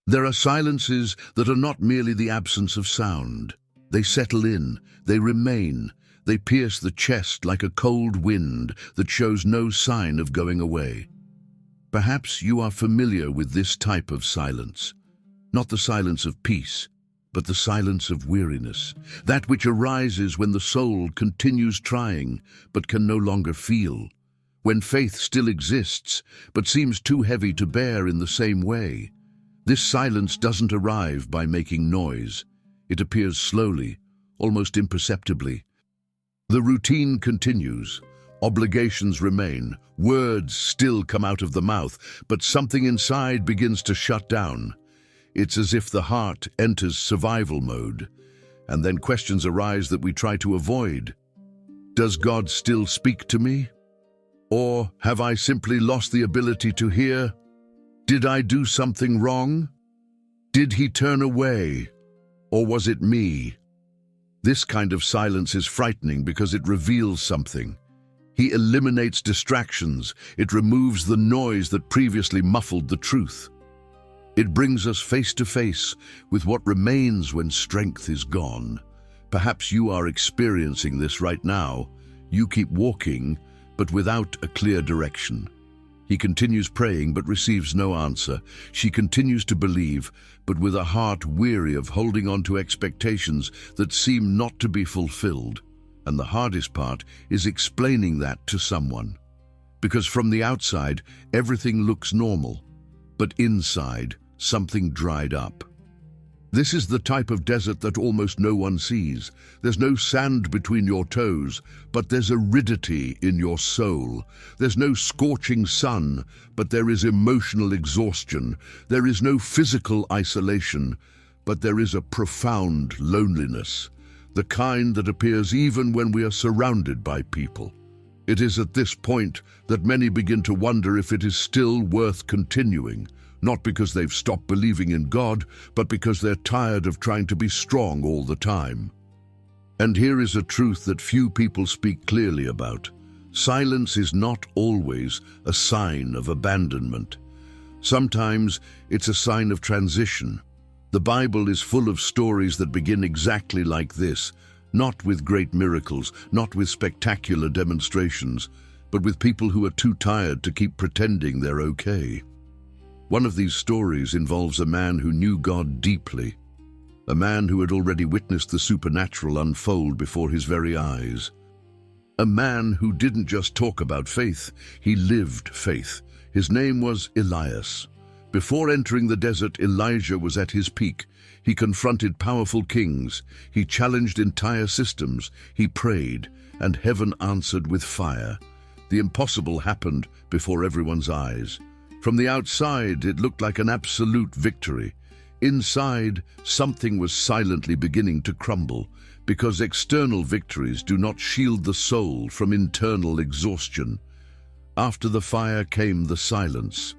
There are silences that are not merely the absence of sound. They settle in, they remain, they pierce the chest like a cold wind that shows no sign of going away. Perhaps you are familiar with this type of silence. Not the silence of peace, but the silence of weariness, that which arises when the soul continues trying but can no longer feel, when faith still exists but seems too heavy to bear in the same way. This silence doesn't arrive by making noise. It appears slowly, almost imperceptibly. The routine continues. Obligations remain. Words still come out of the mouth, but something inside begins to shut down. It's as if the heart enters survival mode, and then questions arise that we try to avoid. Does God still speak to me? Or have I simply lost the ability to hear? Did I do something wrong? Did he turn away? Or was it me? This kind of silence is frightening because it reveals something. He eliminates distractions. It removes the noise that previously muffled the truth. It brings us face to face with what remains when strength is gone. Perhaps you are experiencing this right now. You keep walking, but without a clear direction. He continues praying but receives no answer. She continues to believe, but with a heart weary of holding on to expectations that seem not to be fulfilled. And the hardest part is explaining that to someone. Because from the outside, everything looks normal, but inside, something dried up. This is the type of desert that almost no one sees. There's no sand between your toes, but there's aridity in your soul. There's no scorching sun, but there is emotional exhaustion. There is no physical isolation, but there is a profound loneliness, the kind that appears even when we are surrounded by people. It is at this point that many begin to wonder if it is still worth continuing. Not because they've stopped believing in God, but because they're tired of trying to be strong all the time. And here is a truth that few people speak clearly about. Silence is not always a sign of abandonment. Sometimes it's a sign of transition. The Bible is full of stories that begin exactly like this, not with great miracles, not with spectacular demonstrations, but with people who are too tired to keep pretending they're okay. One of these stories involves a man who knew God deeply, a man who had already witnessed the supernatural unfold before his very eyes. A man who didn't just talk about faith, he lived faith. His name was Elias. Before entering the desert, Elijah was at his peak. He confronted powerful kings. He challenged entire systems. He prayed, and heaven answered with fire. The impossible happened before everyone's eyes. From the outside, it looked like an absolute victory. Inside, something was silently beginning to crumble, because external victories do not shield the soul from internal exhaustion. After the fire came the silence.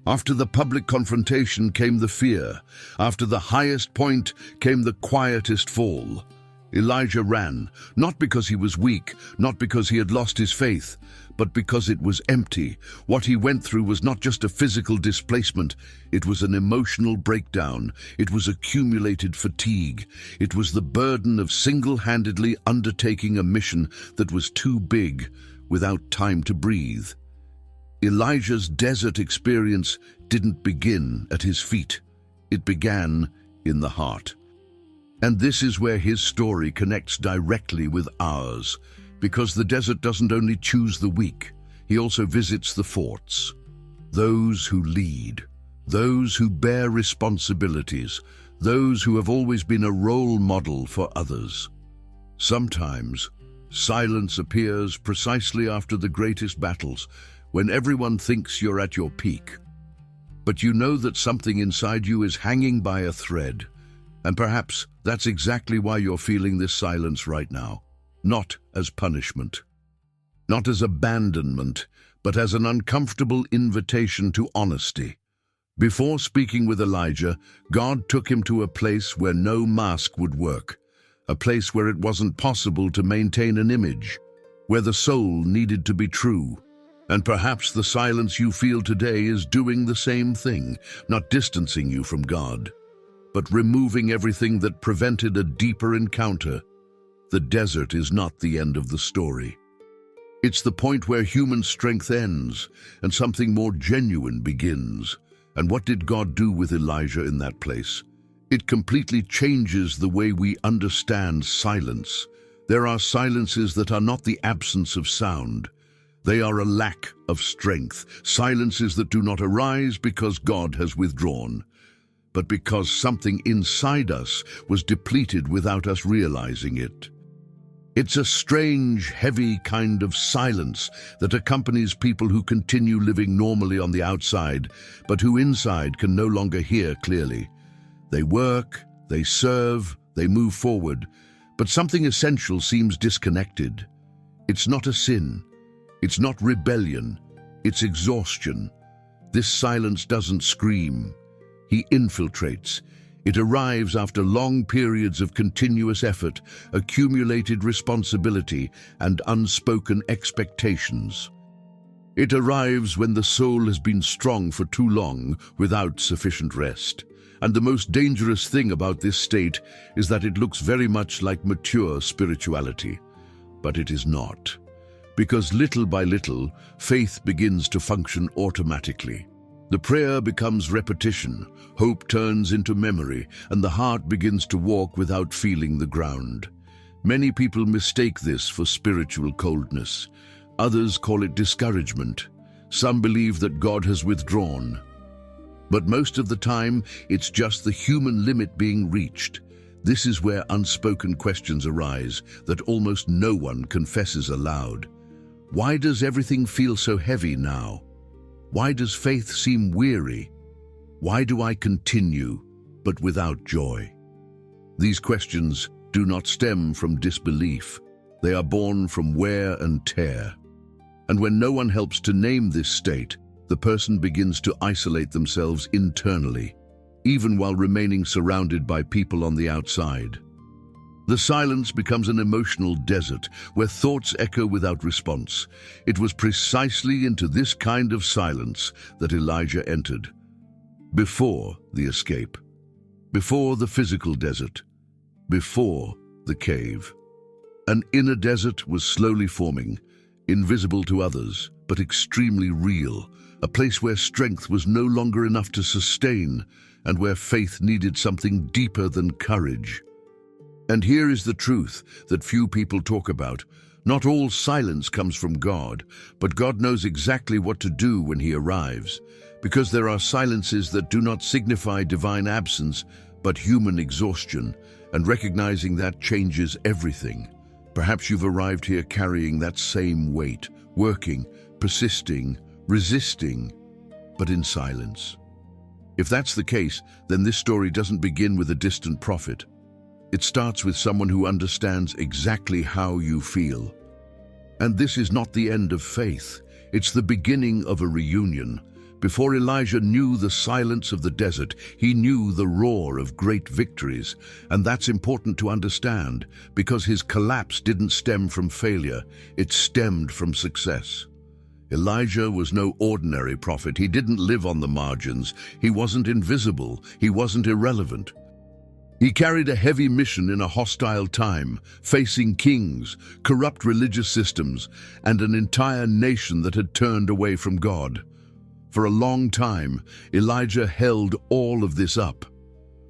After the public confrontation came the fear. After the highest point came the quietest fall. Elijah ran, not because he was weak, not because he had lost his faith, but because it was empty. What he went through was not just a physical displacement, it was an emotional breakdown. It was accumulated fatigue. It was the burden of single-handedly undertaking a mission that was too big without time to breathe. Elijah's desert experience didn't begin at his feet. It began in the heart. And this is where his story connects directly with ours, because the desert doesn't only choose the weak, he also visits the forts. Those who lead, those who bear responsibilities, those who have always been a role model for others. Sometimes, silence appears precisely after the greatest battles, when everyone thinks you're at your peak. But you know that something inside you is hanging by a thread. And perhaps that's exactly why you're feeling this silence right now. Not as punishment, not as abandonment, but as an uncomfortable invitation to honesty. Before speaking with Elijah, God took him to a place where no mask would work, a place where it wasn't possible to maintain an image, where the soul needed to be true. And perhaps the silence you feel today is doing the same thing, not distancing you from God, but removing everything that prevented a deeper encounter. The desert is not the end of the story. It's the point where human strength ends and something more genuine begins. And what did God do with Elijah in that place? It completely changes the way we understand silence. There are silences that are not the absence of sound. They are a lack of strength, silences that do not arise because God has withdrawn, but because something inside us was depleted without us realizing it. It's a strange, heavy kind of silence that accompanies people who continue living normally on the outside, but who inside can no longer hear clearly. They work, they serve, they move forward, but something essential seems disconnected. It's not a sin. It's not rebellion. It's exhaustion. This silence doesn't scream. He infiltrates. It arrives after long periods of continuous effort, accumulated responsibility, and unspoken expectations. It arrives when the soul has been strong for too long without sufficient rest. And the most dangerous thing about this state is that it looks very much like mature spirituality. But it is not. Because little by little, faith begins to function automatically. The prayer becomes repetition, hope turns into memory, and the heart begins to walk without feeling the ground. Many people mistake this for spiritual coldness. Others call it discouragement. Some believe that God has withdrawn. But most of the time, it's just the human limit being reached. This is where unspoken questions arise that almost no one confesses aloud. Why does everything feel so heavy now? Why does faith seem weary? Why do I continue, but without joy? These questions do not stem from disbelief. They are born from wear and tear. And when no one helps to name this state, the person begins to isolate themselves internally, even while remaining surrounded by people on the outside. The silence becomes an emotional desert where thoughts echo without response. It was precisely into this kind of silence that Elijah entered. Before the escape, before the physical desert, before the cave. An inner desert was slowly forming, invisible to others, but extremely real, a place where strength was no longer enough to sustain and where faith needed something deeper than courage. And here is the truth that few people talk about. Not all silence comes from God, but God knows exactly what to do when He arrives, because there are silences that do not signify divine absence, but human exhaustion, and recognizing that changes everything. Perhaps you've arrived here carrying that same weight, working, persisting, resisting, but in silence. If that's the case, then this story doesn't begin with a distant prophet. It starts with someone who understands exactly how you feel. And this is not the end of faith. It's the beginning of a reunion. Before Elijah knew the silence of the desert, he knew the roar of great victories. And that's important to understand, because his collapse didn't stem from failure, it stemmed from success. Elijah was no ordinary prophet. He didn't live on the margins. He wasn't invisible. He wasn't irrelevant. He carried a heavy mission in a hostile time, facing kings, corrupt religious systems, and an entire nation that had turned away from God. For a long time, Elijah held all of this up,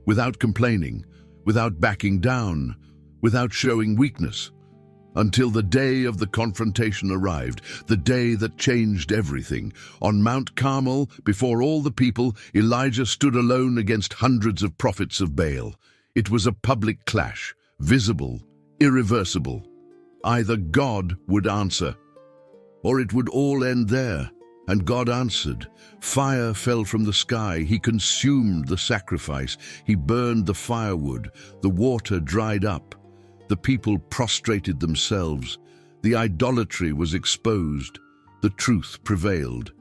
without complaining, without backing down, without showing weakness, until the day of the confrontation arrived, the day that changed everything. On Mount Carmel, before all the people, Elijah stood alone against hundreds of prophets of Baal. It was a public clash, visible, irreversible. Either God would answer, or it would all end there. And God answered. Fire fell from the sky. He consumed the sacrifice. He burned the firewood. The water dried up. The people prostrated themselves. The idolatry was exposed. The truth prevailed.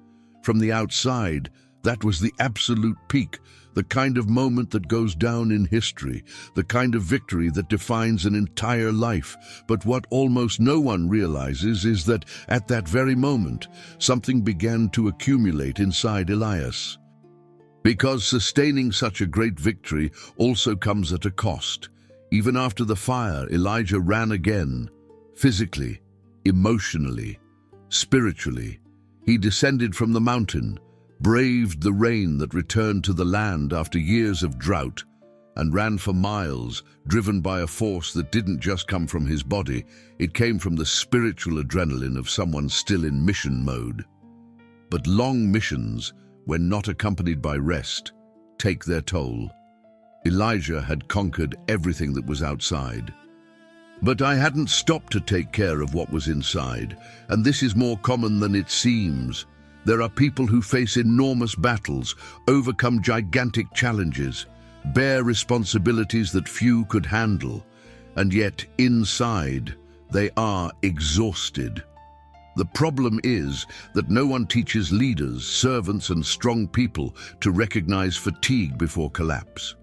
From the outside, that was the absolute peak. the kind of moment that goes down in history, the kind of victory that defines an entire life. But what almost no one realizes is that at that very moment, something began to accumulate inside Elias. Because sustaining such a great victory also comes at a cost. Even after the fire, Elijah ran again, physically, emotionally, spiritually. He descended from the mountain, braved the rain that returned to the land after years of drought, and ran for miles, driven by a force that didn't just come from his body, it came from the spiritual adrenaline of someone still in mission mode. But long missions, when not accompanied by rest, take their toll. Elijah had conquered everything that was outside. But I hadn't stopped to take care of what was inside, and this is more common than it seems. There are people who face enormous battles, overcome gigantic challenges, bear responsibilities that few could handle, and yet inside they are exhausted. The problem is that no one teaches leaders, servants, and strong people to recognize fatigue before collapse.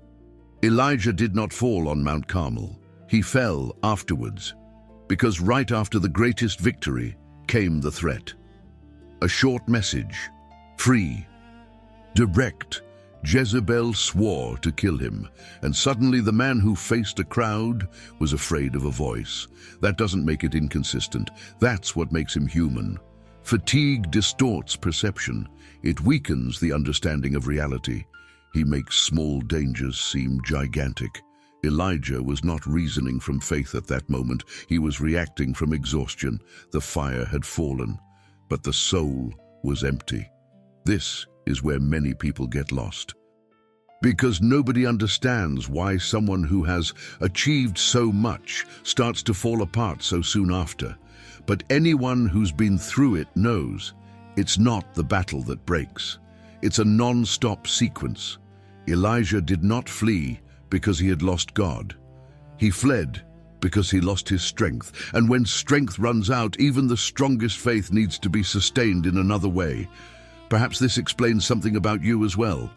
Elijah did not fall on Mount Carmel. He fell afterwards, because right after the greatest victory came the threat. A short message, free, direct. Jezebel swore to kill him, and suddenly the man who faced a crowd was afraid of a voice. That doesn't make it inconsistent. That's what makes him human. Fatigue distorts perception. It weakens the understanding of reality. He makes small dangers seem gigantic. Elijah was not reasoning from faith at that moment. He was reacting from exhaustion. The fire had fallen, but the soul was empty. This is where many people get lost. Because nobody understands why someone who has achieved so much starts to fall apart so soon after. But anyone who's been through it knows it's not the battle that breaks. It's a non-stop sequence. Elijah did not flee because he had lost God. He fled because he lost his strength. And when strength runs out, even the strongest faith needs to be sustained in another way. Perhaps this explains something about you as well.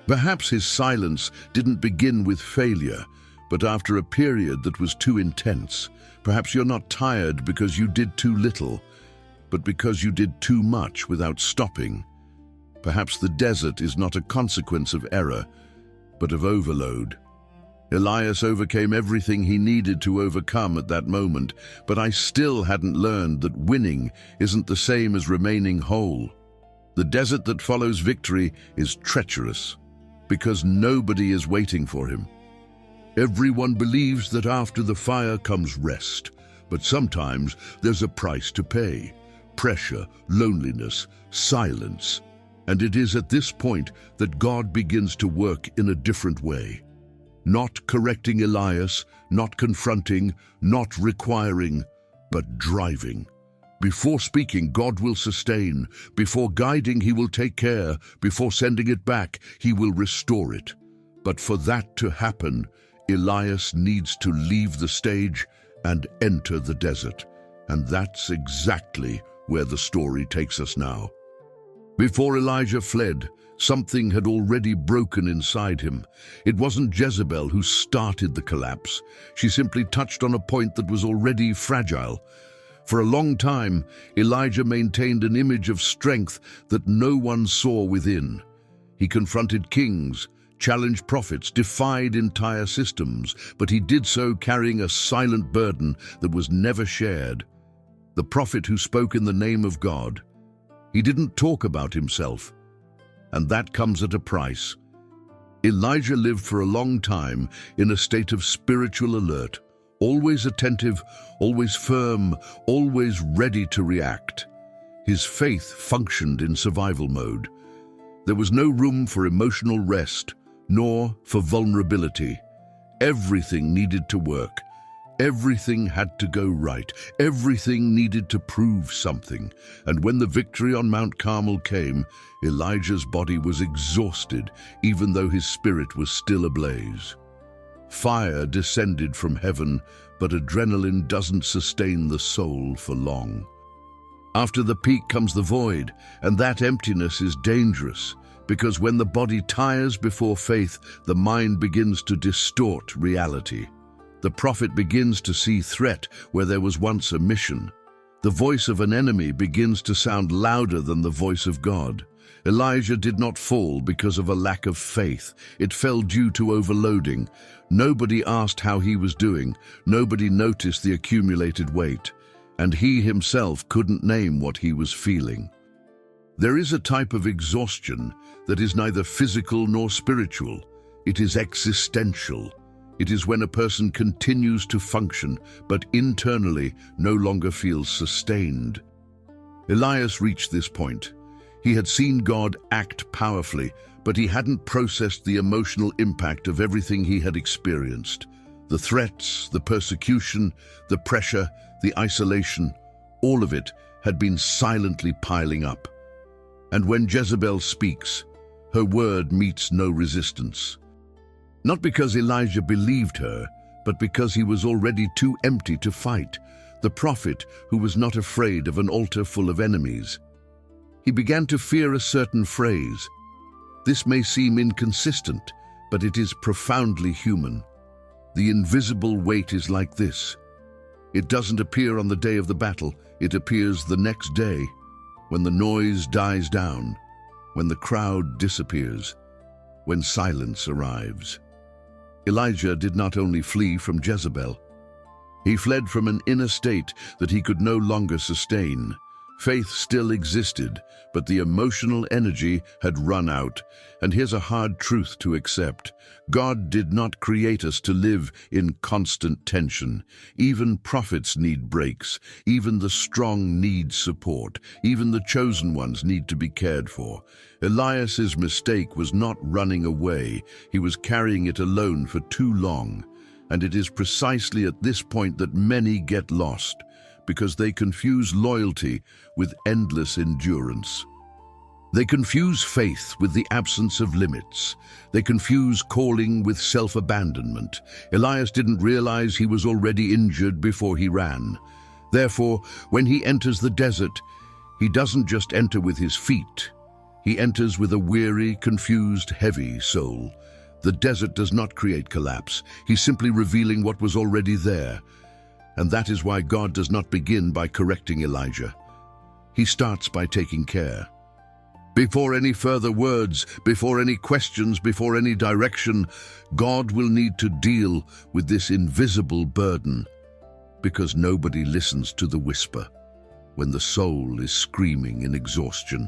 Perhaps his silence didn't begin with failure, but after a period that was too intense. Perhaps you're not tired because you did too little, but because you did too much without stopping. Perhaps the desert is not a consequence of error, but of overload. Elias overcame everything he needed to overcome at that moment, but I still hadn't learned that winning isn't the same as remaining whole. The desert that follows victory is treacherous, because nobody is waiting for him. Everyone believes that after the fire comes rest, but sometimes there's a price to pay: pressure, loneliness, silence. And it is at this point that God begins to work in a different way. Not correcting Elias, not confronting, not requiring, but driving. Before speaking, God will sustain. Before guiding, he will take care. Before sending it back, he will restore it. But for that to happen, Elias needs to leave the stage and enter the desert. And that's exactly where the story takes us now. Before Elijah fled, something had already broken inside him. It wasn't Jezebel who started the collapse. She simply touched on a point that was already fragile. For a long time, Elijah maintained an image of strength that no one saw within. He confronted kings, challenged prophets, defied entire systems, but he did so carrying a silent burden that was never shared. The prophet who spoke in the name of God. He didn't talk about himself, and that comes at a price. Elijah lived for a long time in a state of spiritual alert, always attentive, always firm, always ready to react. His faith functioned in survival mode. There was no room for emotional rest, nor for vulnerability. Everything needed to work. Everything had to go right. Everything needed to prove something. And when the victory on Mount Carmel came, Elijah's body was exhausted, even though his spirit was still ablaze. Fire descended from heaven, but adrenaline doesn't sustain the soul for long. After the peak comes the void, and that emptiness is dangerous, Because when the body tires before faith, the mind begins to distort reality. The prophet begins to see threat where there was once a mission. The voice of an enemy begins to sound louder than the voice of God. Elijah did not fall because of a lack of faith. It fell due to overloading. Nobody asked how he was doing. Nobody noticed the accumulated weight. And he himself couldn't name what he was feeling. There is a type of exhaustion that is neither physical nor spiritual. It is existential. It is when a person continues to function, but internally no longer feels sustained. Elias reached this point. He had seen God act powerfully, but he hadn't processed the emotional impact of everything he had experienced. The threats, the persecution, the pressure, the isolation, all of it had been silently piling up. And when Jezebel speaks, her word meets no resistance. Not because Elijah believed her, but because he was already too empty to fight, the prophet who was not afraid of an altar full of enemies. He began to fear a certain phrase. This may seem inconsistent, but it is profoundly human. The invisible weight is like this. It doesn't appear on the day of the battle, it appears the next day, when the noise dies down, when the crowd disappears, when silence arrives. Elijah did not only flee from Jezebel, he fled from an inner state that he could no longer sustain. Faith still existed, but the emotional energy had run out. And here's a hard truth to accept. God did not create us to live in constant tension. Even prophets need breaks. Even the strong need support. Even the chosen ones need to be cared for. Elias's mistake was not running away. He was carrying it alone for too long. And it is precisely at this point that many get lost, because they confuse loyalty with endless endurance. They confuse faith with the absence of limits. They confuse calling with self-abandonment. Elias didn't realize he was already injured before he ran. Therefore, when he enters the desert, he doesn't just enter with his feet. He enters with a weary, confused, heavy soul. The desert does not create collapse. He's simply revealing what was already there. And that is why God does not begin by correcting Elijah. He starts by taking care. Before any further words, before any questions, before any direction, God will need to deal with this invisible burden, because nobody listens to the whisper when the soul is screaming in exhaustion.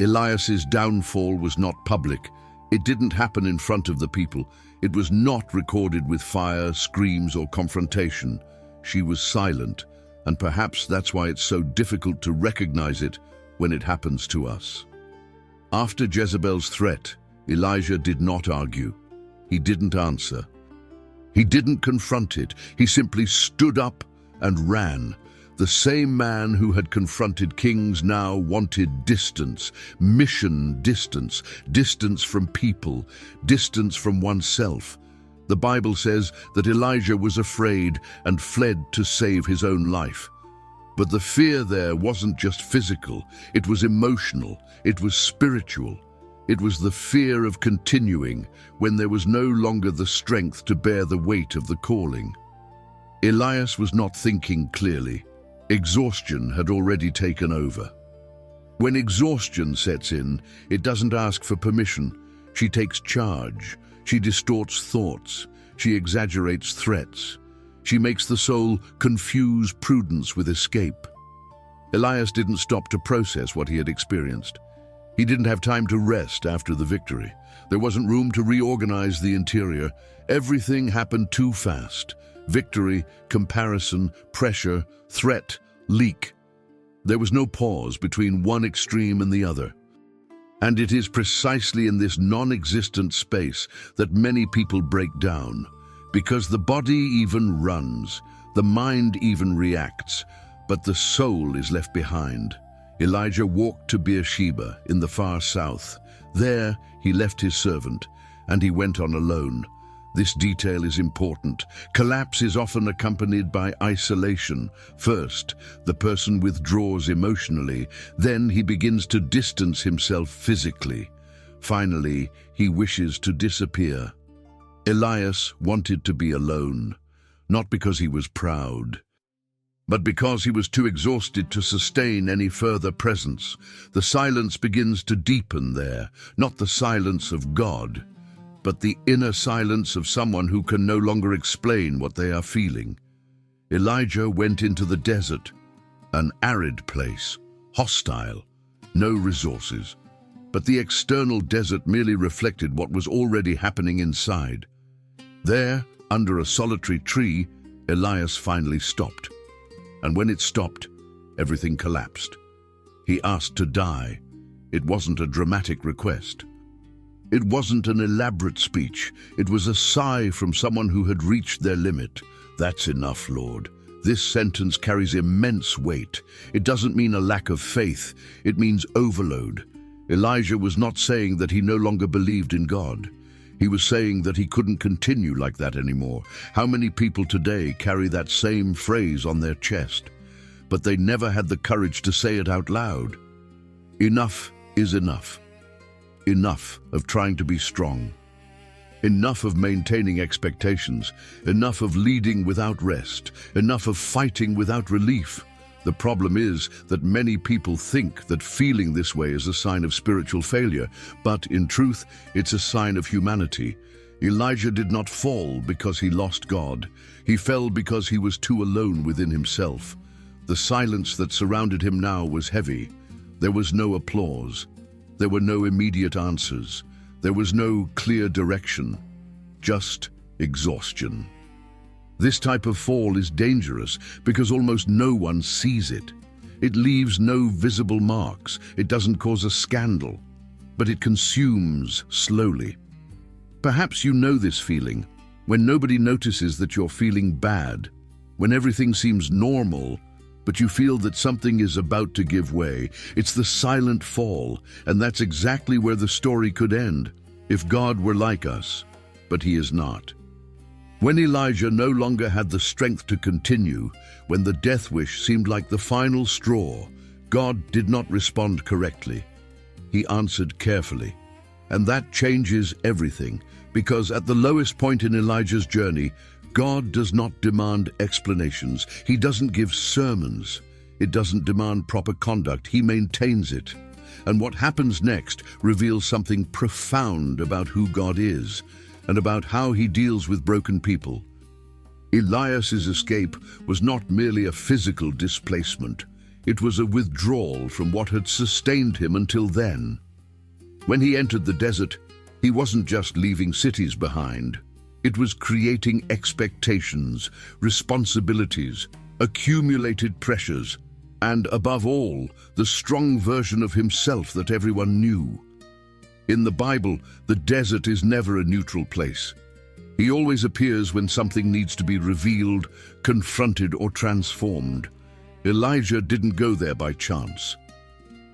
Elias's downfall was not public. It didn't happen in front of the people. It was not recorded with fire, screams, or confrontation. She was silent, and perhaps that's why it's so difficult to recognize it when it happens to us. After Jezebel's threat, Elijah did not argue. He didn't answer. He didn't confront it. He simply stood up and ran. The same man who had confronted kings now wanted distance, mission distance, distance from people, distance from oneself. The Bible says that Elijah was afraid and fled to save his own life. But the fear there wasn't just physical, it was emotional, it was spiritual. It was the fear of continuing when there was no longer the strength to bear the weight of the calling. Elias was not thinking clearly. Exhaustion had already taken over. When exhaustion sets in, it doesn't ask for permission. She takes charge. She distorts thoughts. She exaggerates threats. She makes the soul confuse prudence with escape. Elias didn't stop to process what he had experienced. He didn't have time to rest after the victory. There wasn't room to reorganize the interior. Everything happened too fast. Victory, comparison, pressure, threat, leak. There was no pause between one extreme and the other. And it is precisely in this non-existent space that many people break down. Because the body even runs, the mind even reacts, but the soul is left behind. Elijah walked to Beersheba in the far south. There he left his servant, and he went on alone. This detail is important. Collapse is often accompanied by isolation. First, the person withdraws emotionally. Then he begins to distance himself physically. Finally, he wishes to disappear. Elias wanted to be alone, not because he was proud, but because he was too exhausted to sustain any further presence. The silence begins to deepen there, not the silence of God, but the inner silence of someone who can no longer explain what they are feeling. Elijah went into the desert, an arid place, hostile, no resources. But the external desert merely reflected what was already happening inside. There, under a solitary tree, Elias finally stopped. And when it stopped, everything collapsed. He asked to die. It wasn't a dramatic request. It wasn't an elaborate speech. It was a sigh from someone who had reached their limit. "That's enough, Lord." This sentence carries immense weight. It doesn't mean a lack of faith. It means overload. Elijah was not saying that he no longer believed in God. He was saying that he couldn't continue like that anymore. How many people today carry that same phrase on their chest, but they never had the courage to say it out loud? Enough is enough. Enough of trying to be strong. Enough of maintaining expectations. Enough of leading without rest. Enough of fighting without relief. The problem is that many people think that feeling this way is a sign of spiritual failure, but in truth, it's a sign of humanity. Elijah did not fall because he lost God. He fell because he was too alone within himself. The silence that surrounded him now was heavy. There was no applause. There were no immediate answers. There was no clear direction. Just exhaustion. This type of fall is dangerous because almost no one sees it. It leaves no visible marks. It doesn't cause a scandal, but it consumes slowly. Perhaps you know this feeling, when nobody notices that you're feeling bad, when everything seems normal, but you feel that something is about to give way. It's the silent fall, and that's exactly where the story could end, if God were like us, but he is not. When Elijah no longer had the strength to continue, when the death wish seemed like the final straw, God did not respond correctly. He answered carefully. And that changes everything, because at the lowest point in Elijah's journey, God does not demand explanations. He doesn't give sermons. It doesn't demand proper conduct. He maintains it. And what happens next reveals something profound about who God is, and about how he deals with broken people. Elias's escape was not merely a physical displacement. It was a withdrawal from what had sustained him until then. When he entered the desert, he wasn't just leaving cities behind. It was creating expectations, responsibilities, accumulated pressures, and above all, the strong version of himself that everyone knew. In the Bible, the desert is never a neutral place. He always appears when something needs to be revealed, confronted, or transformed. Elijah didn't go there by chance.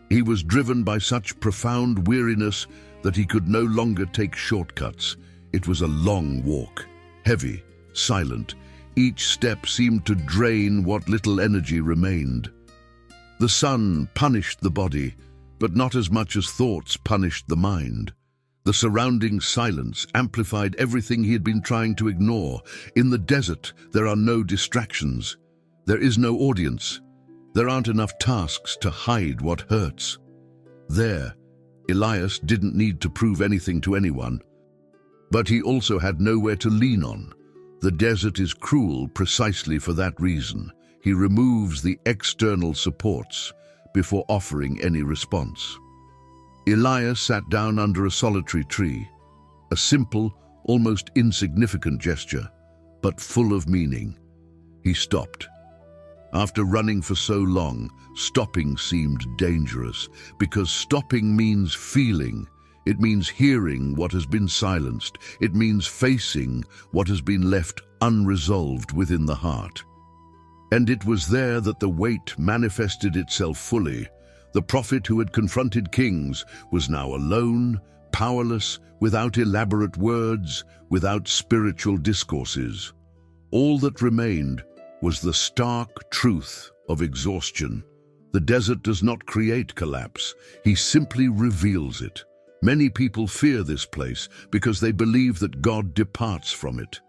He was driven by such profound weariness that he could no longer take shortcuts. It was a long walk, heavy, silent. Each step seemed to drain what little energy remained. The sun punished the body, but not as much as thoughts punished the mind. The surrounding silence amplified everything he had been trying to ignore. In the desert, there are no distractions. There is no audience. There aren't enough tasks to hide what hurts. There, Elias didn't need to prove anything to anyone. But he also had nowhere to lean on. The desert is cruel precisely for that reason. He removes the external supports before offering any response. Elias sat down under a solitary tree, a simple, almost insignificant gesture, but full of meaning. He stopped. After running for so long, stopping seemed dangerous, because stopping means feeling. It means hearing what has been silenced. It means facing what has been left unresolved within the heart. And it was there that the weight manifested itself fully. The prophet who had confronted kings was now alone, powerless, without elaborate words, without spiritual discourses. All that remained was the stark truth of exhaustion. The desert does not create collapse. He simply reveals it. Many people fear this place because they believe that God departs from it.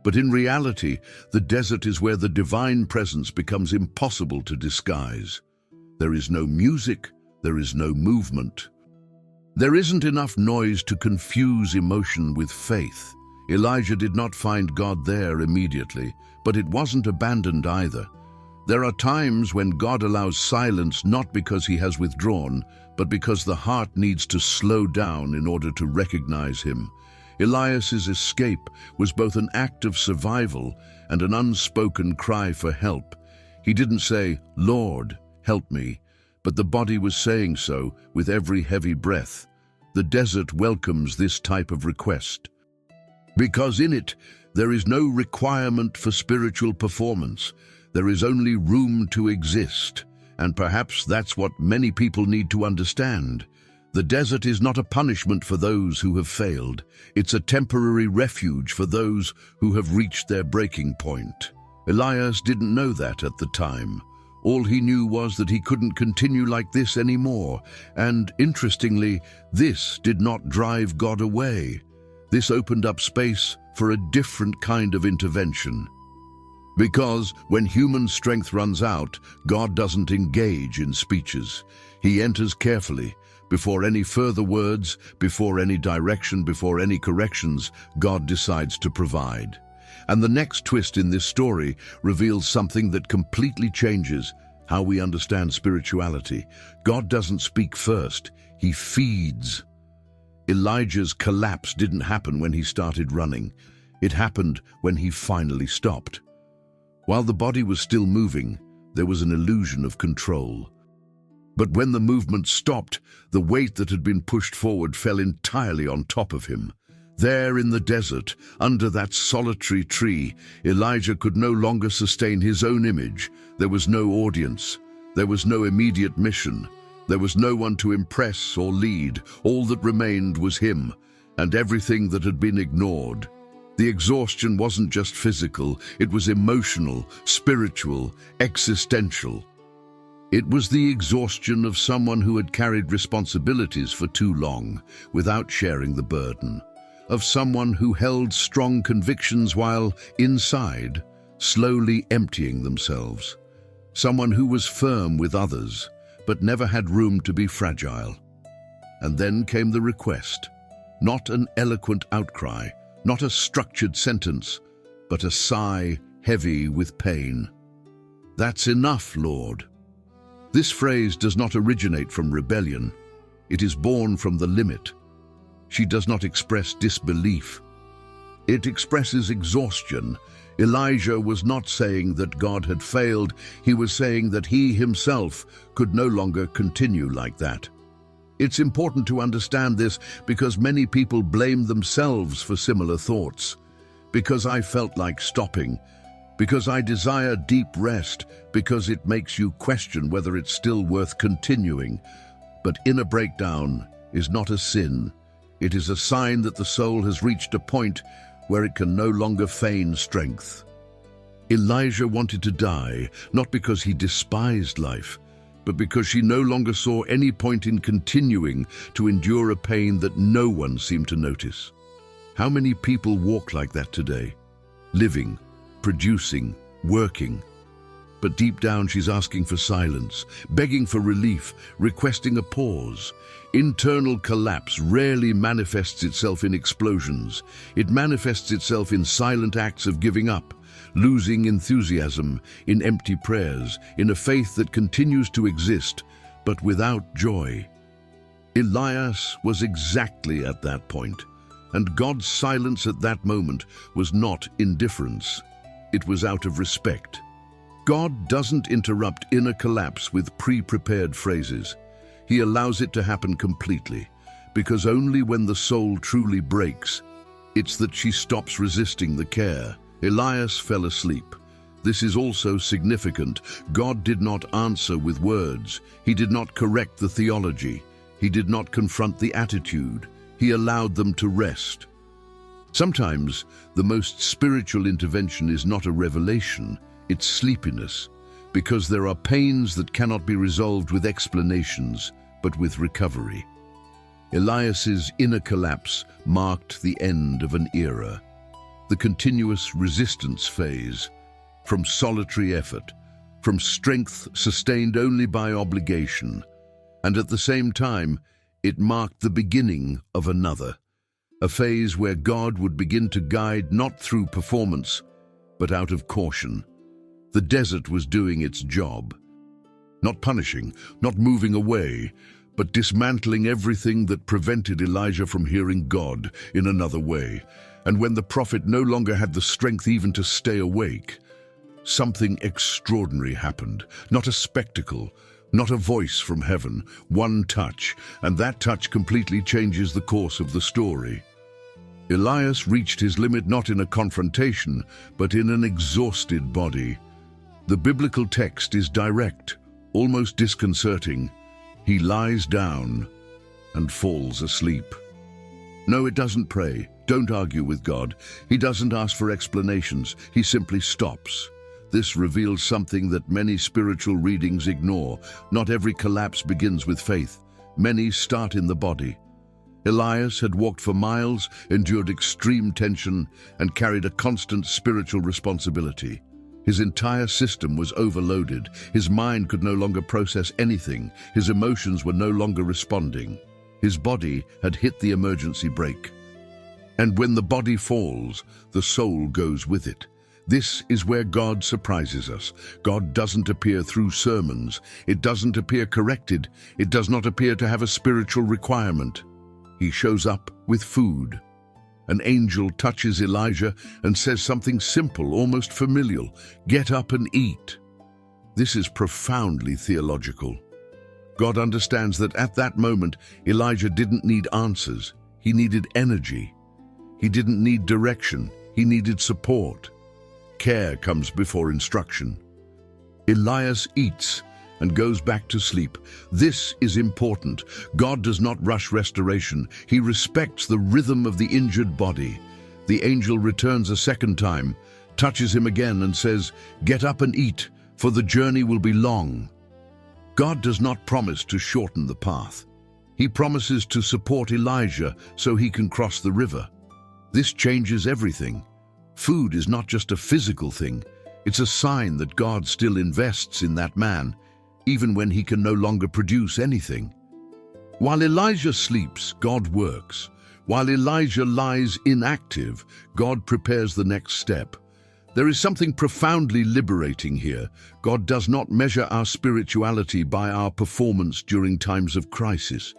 But in reality, the desert is where the divine presence becomes impossible to disguise. There is no music, there is no movement. There isn't enough noise to confuse emotion with faith. Elijah did not find God there immediately, but it wasn't abandoned either. There are times when God allows silence not because he has withdrawn, but because the heart needs to slow down in order to recognize him. Elias's escape was both an act of survival and an unspoken cry for help. He didn't say, "Lord, help me," but the body was saying so with every heavy breath. The desert welcomes this type of request, because in it there is no requirement for spiritual performance. There is only room to exist, and perhaps that's what many people need to understand. The desert is not a punishment for those who have failed. It's a temporary refuge for those who have reached their breaking point. Elias didn't know that at the time. All he knew was that he couldn't continue like this anymore, and interestingly, this did not drive God away. This opened up space for a different kind of intervention. Because when human strength runs out, God doesn't engage in speeches. He enters carefully. Before any further words, before any direction, before any corrections, God decides to provide. And the next twist in this story reveals something that completely changes how we understand spirituality. God doesn't speak first, he feeds. Elijah's collapse didn't happen when he started running. It happened when he finally stopped. While the body was still moving, there was an illusion of control. But when the movement stopped, the weight that had been pushed forward fell entirely on top of him. There in the desert, under that solitary tree, Elijah could no longer sustain his own image. There was no audience. There was no immediate mission. There was no one to impress or lead. All that remained was him, and everything that had been ignored. The exhaustion wasn't just physical, it was emotional, spiritual, existential. It was the exhaustion of someone who had carried responsibilities for too long without sharing the burden, of someone who held strong convictions while inside, slowly emptying themselves, someone who was firm with others but never had room to be fragile. And then came the request, not an eloquent outcry, not a structured sentence, but a sigh heavy with pain. "That's enough, Lord." This phrase does not originate from rebellion. It is born from the limit. She does not express disbelief. It expresses exhaustion. Elijah was not saying that God had failed. He was saying that he himself could no longer continue like that. It's important to understand this because many people blame themselves for similar thoughts. Because I felt like stopping. Because I desire deep rest, because it makes you question whether it's still worth continuing. But inner breakdown is not a sin. It is a sign that the soul has reached a point where it can no longer feign strength. Elijah wanted to die, not because he despised life, but because she no longer saw any point in continuing to endure a pain that no one seemed to notice. How many people walk like that today? Living, producing, working. But deep down she's asking for silence, begging for relief, requesting a pause. Internal collapse rarely manifests itself in explosions. It manifests itself in silent acts of giving up, losing enthusiasm, in empty prayers, in a faith that continues to exist, but without joy. Elias was exactly at that point, and God's silence at that moment was not indifference. It was out of respect. God doesn't interrupt inner collapse with pre-prepared phrases. He allows it to happen completely, because only when the soul truly breaks, it's that she stops resisting the care. Elias fell asleep. This is also significant. God did not answer with words. He did not correct the theology. He did not confront the attitude. He allowed them to rest. Sometimes the most spiritual intervention is not a revelation, it's sleepiness, because there are pains that cannot be resolved with explanations, but with recovery. Elias's inner collapse marked the end of an era, the continuous resistance phase, from solitary effort, from strength sustained only by obligation, and at the same time, it marked the beginning of another, a phase where God would begin to guide not through performance, but out of caution. The desert was doing its job, not punishing, not moving away, but dismantling everything that prevented Elijah from hearing God in another way. And when the prophet no longer had the strength even to stay awake, something extraordinary happened. Not a spectacle, not a voice from heaven, one touch, and that touch completely changes the course of the story. Elias reached his limit not in a confrontation, but in an exhausted body. The biblical text is direct, almost disconcerting. He lies down and falls asleep. No, it doesn't pray. Don't argue with God. He doesn't ask for explanations. He simply stops. This reveals something that many spiritual readings ignore. Not every collapse begins with faith. Many start in the body. Elias had walked for miles, endured extreme tension, and carried a constant spiritual responsibility. His entire system was overloaded. His mind could no longer process anything. His emotions were no longer responding. His body had hit the emergency brake. And when the body falls, the soul goes with it. This is where God surprises us. God doesn't appear through sermons. It doesn't appear corrected. It does not appear to have a spiritual requirement. He shows up with food. An angel touches Elijah and says something simple, almost familial. Get up and eat. This is profoundly theological. God understands that at that moment, Elijah didn't need answers. He needed energy. He didn't need direction. He needed support. Care comes before instruction. Elias eats and goes back to sleep. This is important. God does not rush restoration. He respects the rhythm of the injured body. The angel returns a second time, touches him again and says, "Get up and eat, for the journey will be long." God does not promise to shorten the path. He promises to support Elijah so he can cross the river. This changes everything. Food is not just a physical thing. It's a sign that God still invests in that man, even when he can no longer produce anything. While Elijah sleeps, God works. While Elijah lies inactive, God prepares the next step. There is something profoundly liberating here. God does not measure our spirituality by our performance during times of crisis.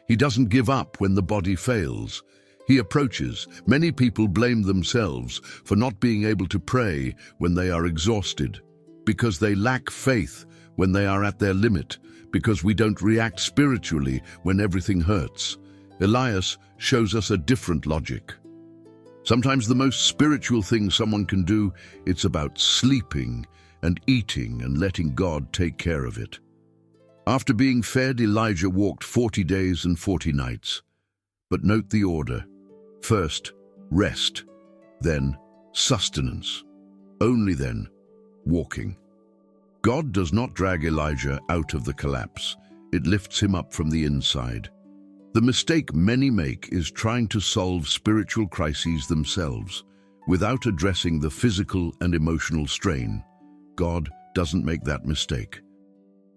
He doesn't give up when the body fails. He approaches. Many people blame themselves for not being able to pray when they are exhausted, because they lack faith when they are at their limit, because we don't react spiritually when everything hurts. Elias shows us a different logic. Sometimes the most spiritual thing someone can do, it's about sleeping and eating and letting God take care of it. After being fed, Elijah walked 40 days and 40 nights. But note the order. First, rest, then sustenance, only then walking. God does not drag Elijah out of the collapse. It lifts him up from the inside. The mistake many make is trying to solve spiritual crises themselves without addressing the physical and emotional strain. God doesn't make that mistake.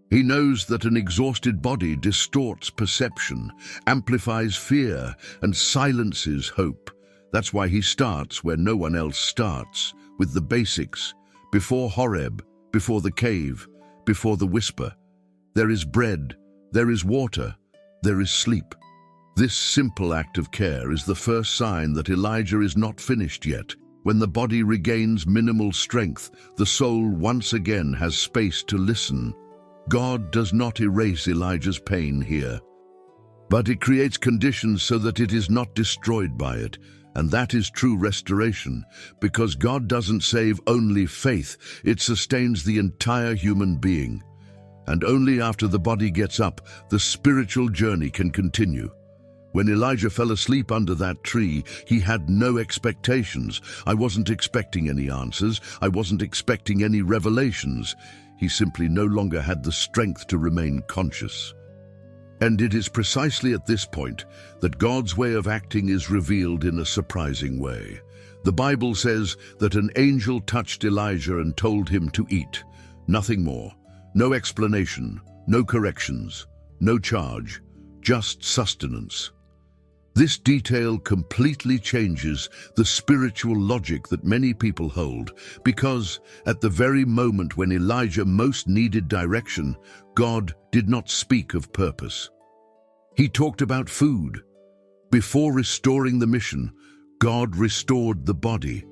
He knows that an exhausted body distorts perception, amplifies fear, and silences hope. That's why he starts where no one else starts, with the basics, before Horeb, before the cave, before the whisper. There is bread, there is water, there is sleep. This simple act of care is the first sign that Elijah is not finished yet. When the body regains minimal strength, the soul once again has space to listen. God does not erase Elijah's pain here, but it creates conditions so that it is not destroyed by it. And that is true restoration, because God doesn't save only faith, it sustains the entire human being. And only after the body gets up, the spiritual journey can continue. When Elijah fell asleep under that tree, he had no expectations. I wasn't expecting any answers. I wasn't expecting any revelations. He simply no longer had the strength to remain conscious. And it is precisely at this point that God's way of acting is revealed in a surprising way. The Bible says that an angel touched Elijah and told him to eat. Nothing more. No explanation, no corrections, no charge, just sustenance. This detail completely changes the spiritual logic that many people hold, because at the very moment when Elijah most needed direction, God did not speak of purpose. He talked about food. Before restoring the mission, God restored the body.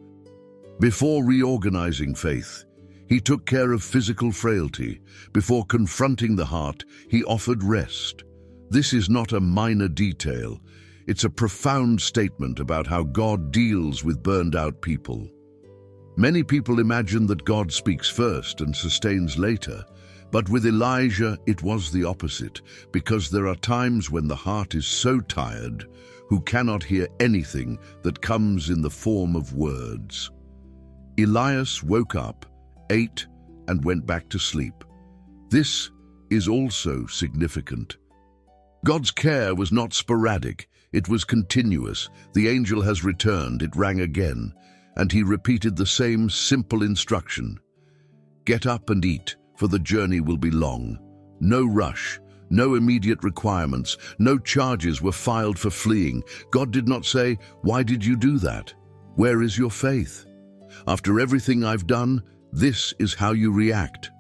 Before reorganizing faith, he took care of physical frailty. Before confronting the heart, he offered rest. This is not a minor detail. It's a profound statement about how God deals with burned-out people. Many people imagine that God speaks first and sustains later, but with Elijah it was the opposite, because there are times when the heart is so tired, who cannot hear anything that comes in the form of words. Elias woke up, ate, and went back to sleep. This is also significant. God's care was not sporadic, it was continuous. The angel has returned, it rang again, and he repeated the same simple instruction. Get up and eat, for the journey will be long. No rush, no immediate requirements, no charges were filed for fleeing. God did not say, "Why did you do that? Where is your faith? After everything I've done, this is how you react."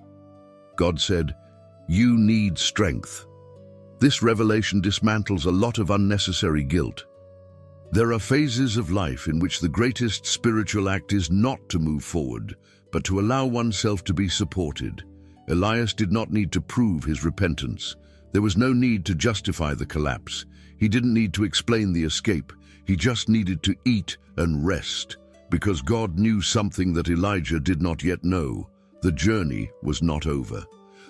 God said, "You need strength." This revelation dismantles a lot of unnecessary guilt. There are phases of life in which the greatest spiritual act is not to move forward, but to allow oneself to be supported. Elias did not need to prove his repentance. There was no need to justify the collapse. He didn't need to explain the escape. He just needed to eat and rest, because God knew something that Elijah did not yet know. The journey was not over.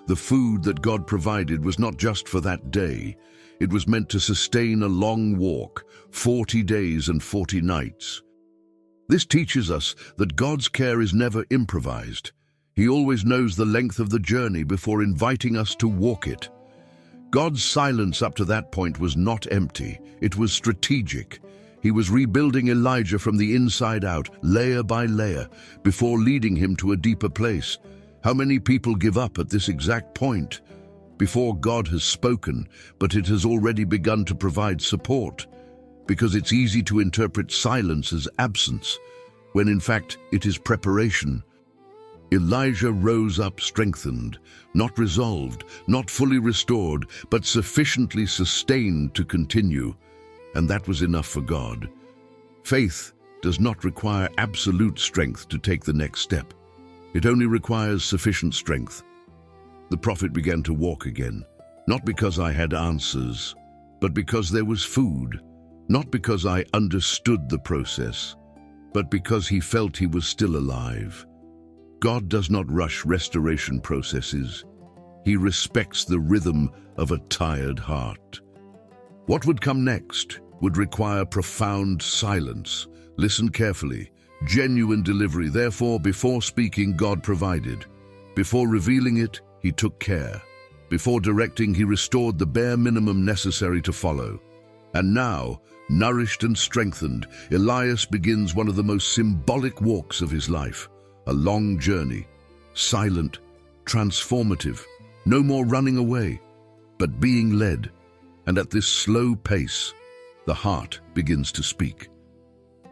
The food that God provided was not just for that day. It was meant to sustain a long walk, 40 days and 40 nights. This teaches us that God's care is never improvised. He always knows the length of the journey before inviting us to walk it. God's silence up to that point was not empty, it was strategic. He was rebuilding Elijah from the inside out, layer by layer, before leading him to a deeper place. How many people give up at this exact point? Before God has spoken, but it has already begun to provide support, because it's easy to interpret silence as absence, when in fact it is preparation. Elijah rose up strengthened, not resolved, not fully restored, but sufficiently sustained to continue, and that was enough for God. Faith does not require absolute strength to take the next step. It only requires sufficient strength. The prophet began to walk again, not because I had answers, but because there was food, not because I understood the process, but because he felt he was still alive. God does not rush restoration processes. He respects the rhythm of a tired heart. What would come next would require profound silence. Listen carefully. Genuine delivery. Therefore, before speaking, God provided. Before revealing it, he took care. Before directing, he restored the bare minimum necessary to follow. And now, nourished and strengthened, Elias begins one of the most symbolic walks of his life. A long journey, silent, transformative, no more running away, but being led. And at this slow pace, the heart begins to speak.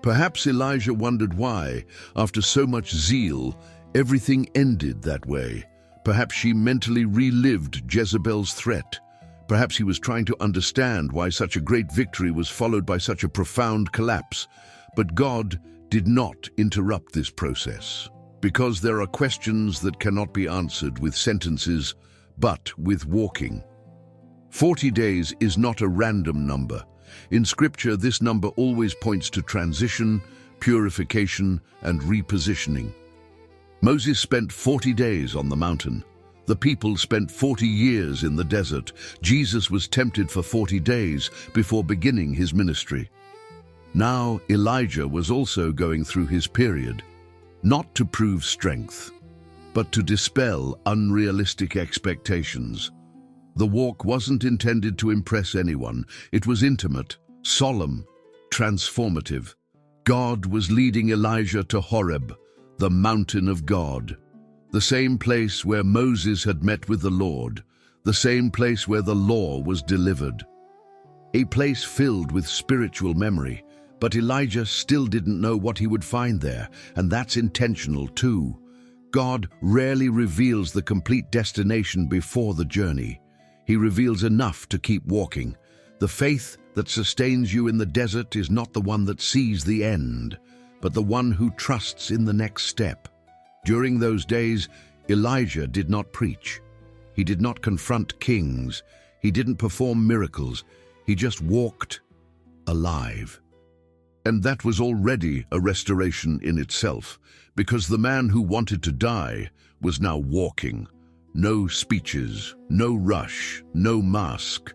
Perhaps Elijah wondered why, after so much zeal, everything ended that way. Perhaps she mentally relived Jezebel's threat. Perhaps he was trying to understand why such a great victory was followed by such a profound collapse. But God did not interrupt this process, because there are questions that cannot be answered with sentences, but with walking. 40 days is not a random number. In Scripture, this number always points to transition, purification, and repositioning. Moses spent 40 days on the mountain. The people spent 40 years in the desert. Jesus was tempted for 40 days before beginning his ministry. Now Elijah was also going through his period, not to prove strength, but to dispel unrealistic expectations. The walk wasn't intended to impress anyone. It was intimate, solemn, transformative. God was leading Elijah to Horeb, the mountain of God, the same place where Moses had met with the Lord, the same place where the law was delivered. A place filled with spiritual memory, but Elijah still didn't know what he would find there, and that's intentional too. God rarely reveals the complete destination before the journey. He reveals enough to keep walking. The faith that sustains you in the desert is not the one that sees the end, but the one who trusts in the next step. During those days, Elijah did not preach. He did not confront kings. He didn't perform miracles. He just walked alive. And that was already a restoration in itself, because the man who wanted to die was now walking. No speeches, no rush, no mask.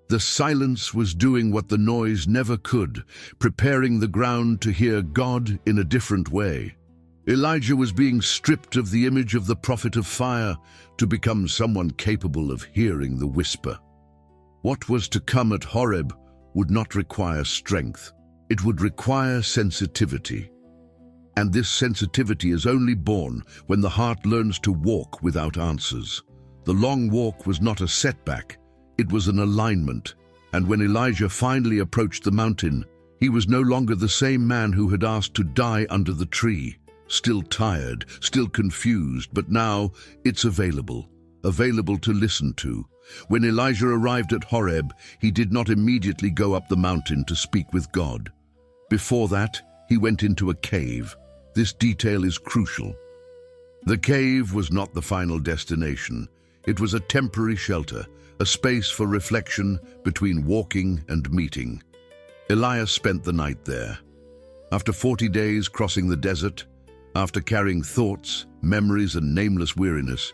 The silence was doing what the noise never could, preparing the ground to hear God in a different way. Elijah was being stripped of the image of the prophet of fire to become someone capable of hearing the whisper. What was to come at Horeb would not require strength. It would require sensitivity. And this sensitivity is only born when the heart learns to walk without answers. The long walk was not a setback, it was an alignment. And when Elijah finally approached the mountain, he was no longer the same man who had asked to die under the tree. Still tired, still confused, but now it's available to listen to. When Elijah arrived at Horeb, he did not immediately go up the mountain to speak with God. Before that, he went into a cave. This detail is crucial. The cave was not the final destination. It was a temporary shelter, a space for reflection between walking and meeting. Elias spent the night there. After 40 days crossing the desert, after carrying thoughts, memories, and nameless weariness,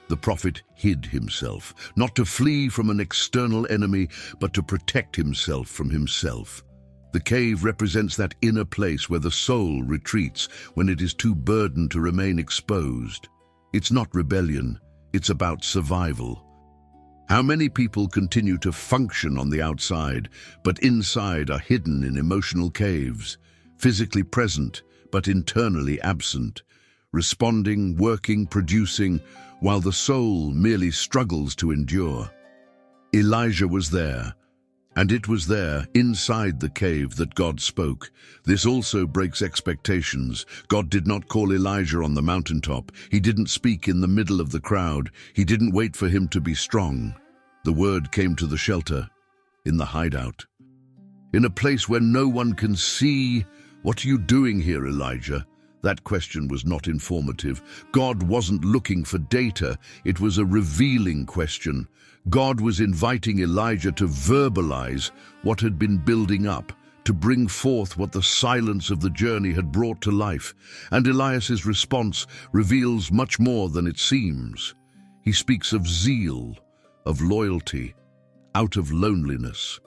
the prophet hid himself, not to flee from an external enemy, but to protect himself from himself. The cave represents that inner place where the soul retreats when it is too burdened to remain exposed. It's not rebellion, it's about survival. How many people continue to function on the outside, but inside are hidden in emotional caves, physically present, but internally absent, responding, working, producing, while the soul merely struggles to endure. Elijah was there, and it was there, inside the cave, that God spoke. This also breaks expectations. God did not call Elijah on the mountaintop. He didn't speak in the middle of the crowd. He didn't wait for him to be strong. The word came to the shelter, in the hideout. In a place where no one can see, "What are you doing here, Elijah?" That question was not informative. God wasn't looking for data. It was a revealing question. God was inviting Elijah to verbalize what had been building up, to bring forth what the silence of the journey had brought to life. And Elias's response reveals much more than it seems. He speaks of zeal, of loyalty, out of loneliness.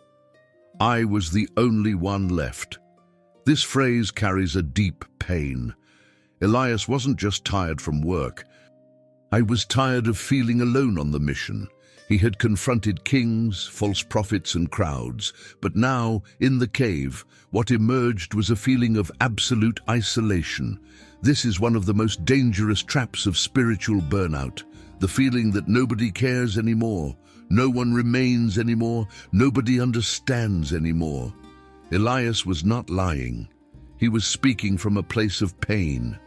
"I was the only one left." This phrase carries a deep pain. Elias wasn't just tired from work. "I was tired of feeling alone on the mission." He had confronted kings, false prophets, and crowds, but now, in the cave, what emerged was a feeling of absolute isolation. This is one of the most dangerous traps of spiritual burnout, the feeling that nobody cares anymore, no one remains anymore, nobody understands anymore. Elias was not lying. He was speaking from a place of pain.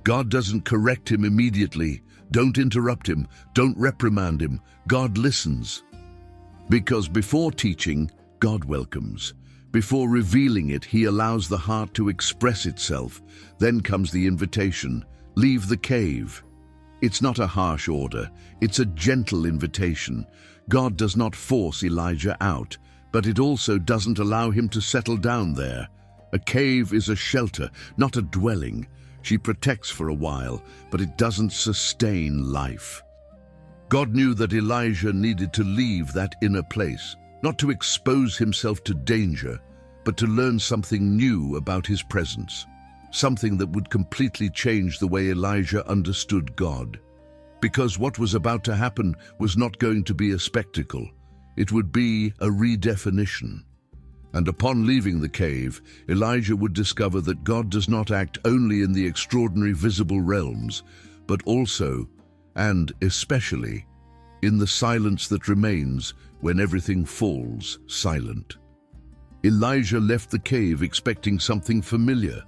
God doesn't correct him immediately. Don't interrupt him. Don't reprimand him. God listens. Because before teaching, God welcomes. Before revealing it, he allows the heart to express itself. Then comes the invitation. Leave the cave. It's not a harsh order. It's a gentle invitation. God does not force Elijah out, but it also doesn't allow him to settle down there. A cave is a shelter, not a dwelling. She protects for a while, but it doesn't sustain life. God knew that Elijah needed to leave that inner place, not to expose himself to danger, but to learn something new about his presence, something that would completely change the way Elijah understood God. because what was about to happen was not going to be a spectacle. It would be a redefinition. And upon leaving the cave, Elijah would discover that God does not act only in the extraordinary visible realms, but also, and especially, in the silence that remains when everything falls silent. Elijah left the cave expecting something familiar.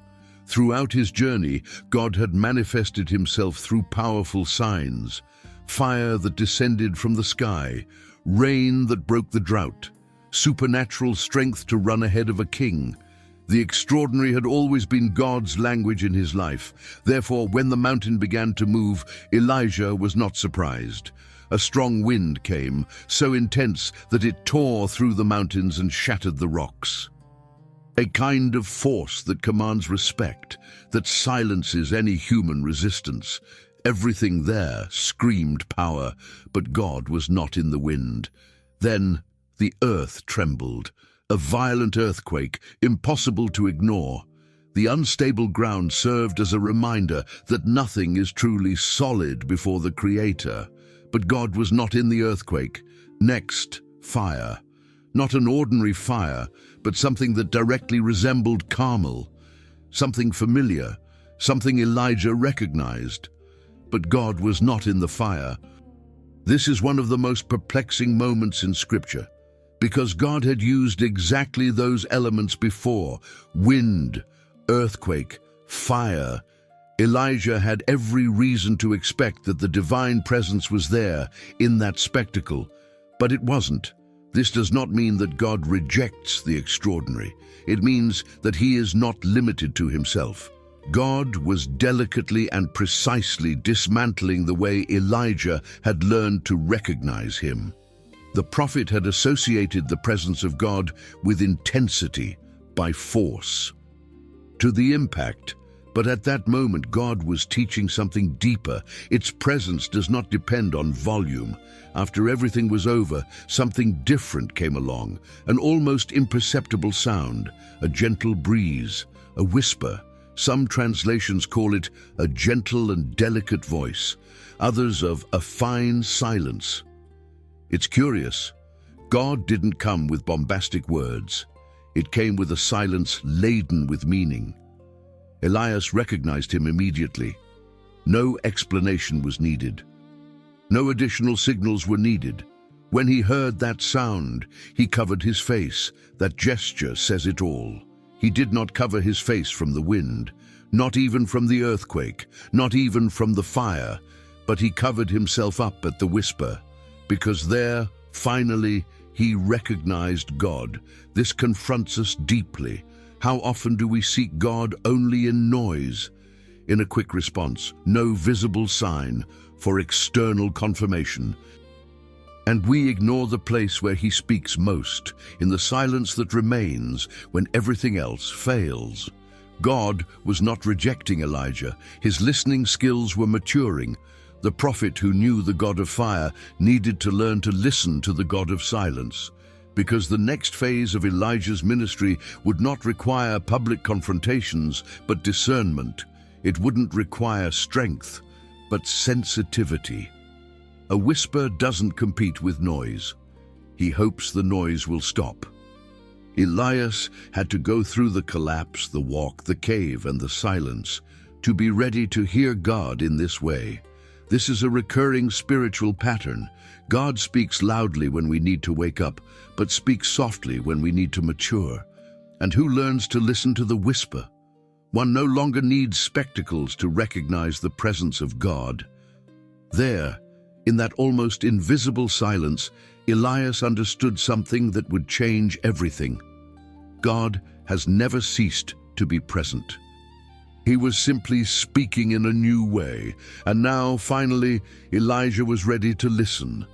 Throughout his journey, God had manifested himself through powerful signs: fire that descended from the sky, rain that broke the drought, supernatural strength to run ahead of a king. The extraordinary had always been God's language in his life. Therefore, when the mountain began to move, Elijah was not surprised. A strong wind came, so intense that it tore through the mountains and shattered the rocks. A kind of force that commands respect, that silences any human resistance. Everything there screamed power, but God was not in the wind. Then the earth trembled, a violent earthquake, impossible to ignore. The unstable ground served as a reminder that nothing is truly solid before the Creator. But God was not in the earthquake. Next, fire. Not an ordinary fire, but something that directly resembled Carmel. Something familiar, something Elijah recognized. But God was not in the fire. This is one of the most perplexing moments in Scripture, because God had used exactly those elements before: wind, earthquake, fire. Elijah had every reason to expect that the divine presence was there in that spectacle, but it wasn't. This does not mean that God rejects the extraordinary. It means that he is not limited to himself. God was delicately and precisely dismantling the way Elijah had learned to recognize him. The prophet had associated the presence of God with intensity, by force, to the impact. But at that moment, God was teaching something deeper. Its presence does not depend on volume. After everything was over, something different came along, an almost imperceptible sound, a gentle breeze, a whisper. Some translations call it a gentle and delicate voice, others of a fine silence. It's curious. God didn't come with bombastic words. It came with a silence laden with meaning. Elias recognized him immediately. No explanation was needed. No additional signals were needed. When he heard that sound, he covered his face. That gesture says it all. He did not cover his face from the wind, not even from the earthquake, not even from the fire, but he covered himself up at the whisper, because there, finally, he recognized God. This confronts us deeply. How often do we seek God only in noise? In a quick response, no visible sign for external confirmation. And we ignore the place where he speaks most, in the silence that remains when everything else fails. God was not rejecting Elijah. His listening skills were maturing. The prophet who knew the God of fire needed to learn to listen to the God of silence, because the next phase of Elijah's ministry would not require public confrontations, but discernment. It wouldn't require strength, but sensitivity. A whisper doesn't compete with noise. He hopes the noise will stop. Elias had to go through the collapse, the walk, the cave, and the silence to be ready to hear God in this way. This is a recurring spiritual pattern. God speaks loudly when we need to wake up, but speaks softly when we need to mature. And who learns to listen to the whisper? One no longer needs spectacles to recognize the presence of God. There, in that almost invisible silence, Elias understood something that would change everything. God has never ceased to be present. He was simply speaking in a new way, and now, finally, Elijah was ready to listen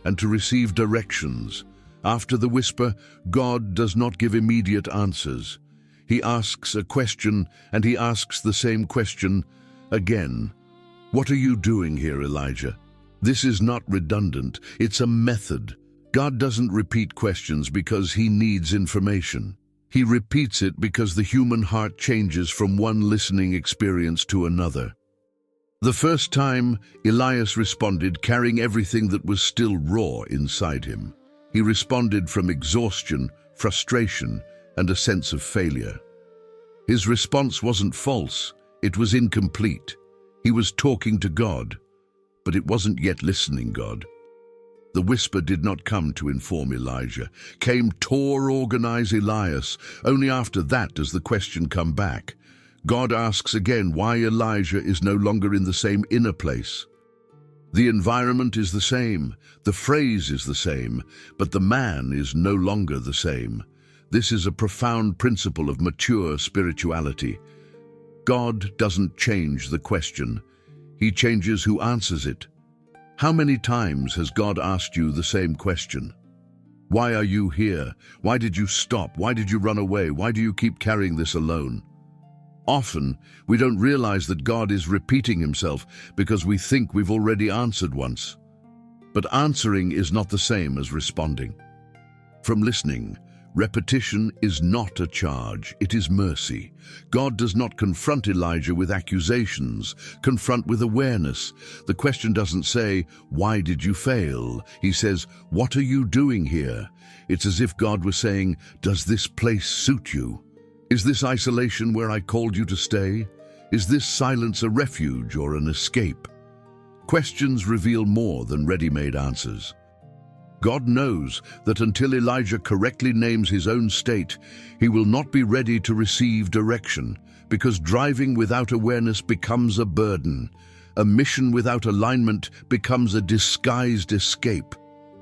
and to receive directions. After the whisper, God does not give immediate answers. He asks a question, and he asks the same question again. What are you doing here, Elijah? This is not redundant, it's a method. God doesn't repeat questions because he needs information. He repeats it because the human heart changes from one listening experience to another. The first time, Elias responded carrying everything that was still raw inside him. He responded from exhaustion, frustration, and a sense of failure. His response wasn't false, it was incomplete. He was talking to God, but it wasn't yet listening God. The whisper did not come to inform Elijah, came to organize Elias. Only after that does the question come back. God asks again why Elijah is no longer in the same inner place. The environment is the same, the phrase is the same, but the man is no longer the same. This is a profound principle of mature spirituality. God doesn't change the question. He changes who answers it. How many times has God asked you the same question? Why are you here? Why did you stop? Why did you run away? Why do you keep carrying this alone? Often, we don't realize that God is repeating himself because we think we've already answered once. But answering is not the same as responding. From listening, repetition is not a charge, it is mercy. God does not confront Elijah with accusations, confront with awareness. The question doesn't say, "Why did you fail?" He says, "What are you doing here?" It's as if God was saying, "Does this place suit you? Is this isolation where I called you to stay? Is this silence a refuge or an escape?" Questions reveal more than ready-made answers. God knows that until Elijah correctly names his own state, he will not be ready to receive direction, because driving without awareness becomes a burden. A mission without alignment becomes a disguised escape.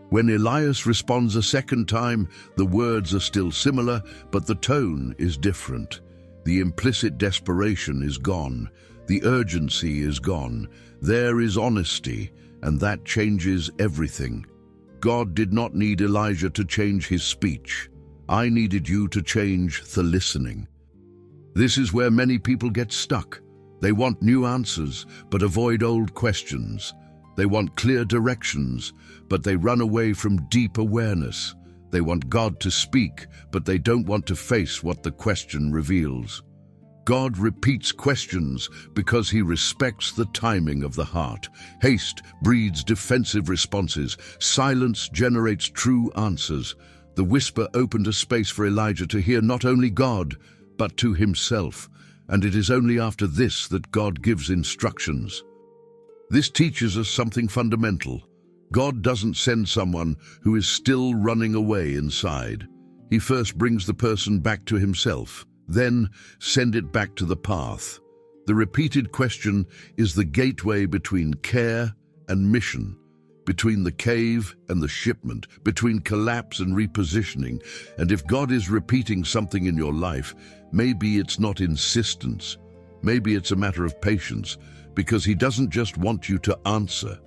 When Elias responds a second time, the words are still similar, but the tone is different. The implicit desperation is gone. The urgency is gone. There is honesty, and that changes everything. God did not need Elijah to change his speech. I needed you to change the listening. This is where many people get stuck. They want new answers, but avoid old questions. They want clear directions, but they run away from deep awareness. They want God to speak, but they don't want to face what the question reveals. God repeats questions because he respects the timing of the heart. Haste breeds defensive responses. Silence generates true answers. The whisper opened a space for Elijah to hear not only God, but to himself. And it is only after this that God gives instructions. This teaches us something fundamental. God doesn't send someone who is still running away inside. He first brings the person back to himself, then send it back to the path. The repeated question is the gateway between care and mission, between the cave and the shipment, between collapse and repositioning. And if God is repeating something in your life, maybe it's not insistence. Maybe it's a matter of patience, because he doesn't just want you to answer.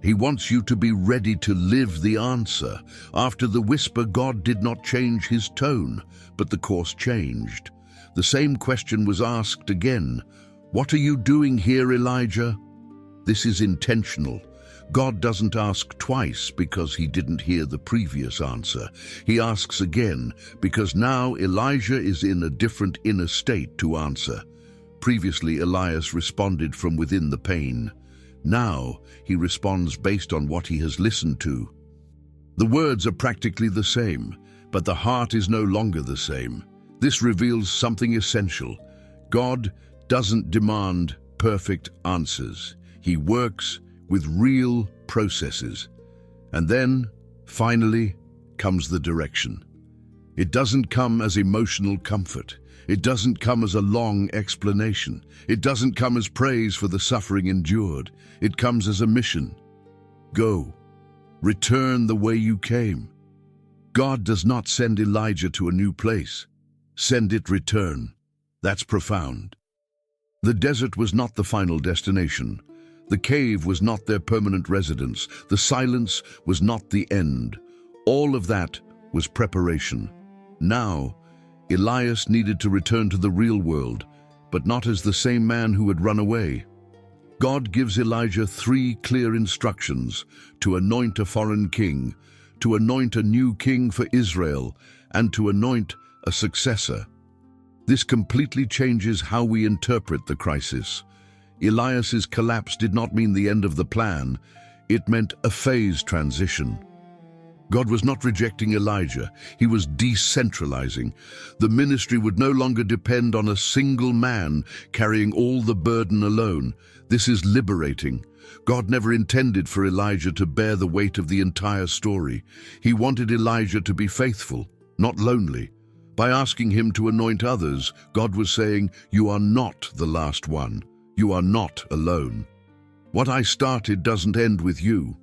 He wants you to be ready to live the answer. After the whisper, God did not change his tone, but the course changed. The same question was asked again. What are you doing here, Elijah? This is intentional. God doesn't ask twice because he didn't hear the previous answer. He asks again because now Elijah is in a different inner state to answer. Previously, Elias responded from within the pain. Now, he responds based on what he has listened to. The words are practically the same, but the heart is no longer the same. This reveals something essential. God doesn't demand perfect answers. He works with real processes. And then, finally, comes the direction. It doesn't come as emotional comfort. It doesn't come as a long explanation. It doesn't come as praise for the suffering endured. It comes as a mission. Go. Return the way you came. God does not send Elijah to a new place. Send it return. That's profound. The desert was not the final destination. The cave was not their permanent residence. The silence was not the end. All of that was preparation. Now, Elias needed to return to the real world, but not as the same man who had run away. God gives Elijah 3 clear instructions: to anoint a foreign king, to anoint a new king for Israel, and to anoint a successor. This completely changes how we interpret the crisis. Elias's collapse did not mean the end of the plan. It meant a phase transition. God was not rejecting Elijah, he was decentralizing. The ministry would no longer depend on a single man carrying all the burden alone. This is liberating. God never intended for Elijah to bear the weight of the entire story. He wanted Elijah to be faithful, not lonely. By asking him to anoint others, God was saying, "You are not the last one. You are not alone. What I started doesn't end with you."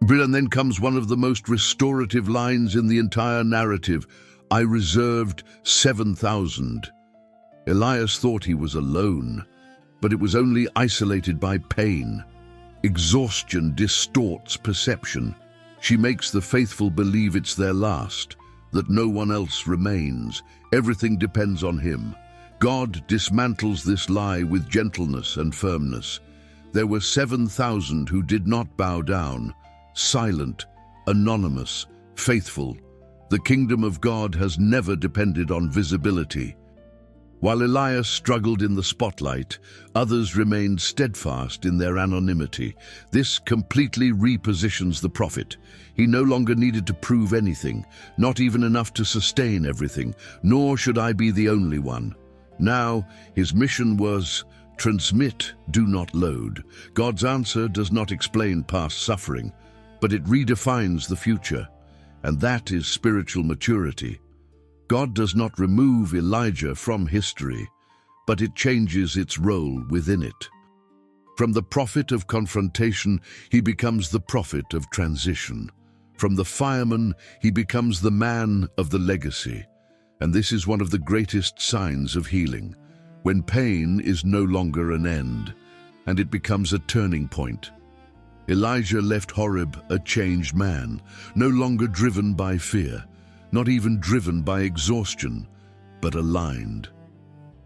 And then comes one of the most restorative lines in the entire narrative. "I reserved 7,000. Elias thought he was alone, but it was only isolated by pain. Exhaustion distorts perception. She makes the faithful believe it's their last, that no one else remains. Everything depends on him. God dismantles this lie with gentleness and firmness. There were 7,000 who did not bow down. Silent, anonymous, faithful. The kingdom of God has never depended on visibility. While Elias struggled in the spotlight, others remained steadfast in their anonymity. This completely repositions the prophet. He no longer needed to prove anything, not even enough to sustain everything, nor should I be the only one. Now, his mission was transmit, do not load. God's answer does not explain past suffering, but it redefines the future, and that is spiritual maturity. God does not remove Elijah from history, but it changes its role within it. From the prophet of confrontation, he becomes the prophet of transition. From the fireman, he becomes the man of the legacy. And this is one of the greatest signs of healing, when pain is no longer an end, and it becomes a turning point. Elijah left Horeb a changed man, no longer driven by fear, not even driven by exhaustion, but aligned.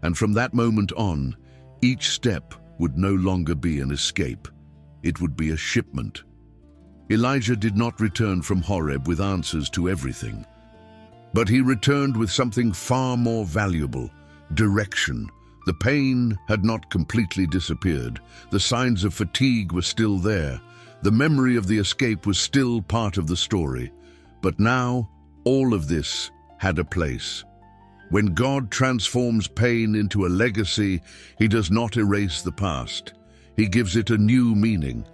And from that moment on, each step would no longer be an escape. It would be a shipment. Elijah did not return from Horeb with answers to everything, but he returned with something far more valuable: direction. The pain had not completely disappeared. The signs of fatigue were still there. The memory of the escape was still part of the story. But now, all of this had a place. When God transforms pain into a legacy, he does not erase the past. He gives it a new meaning.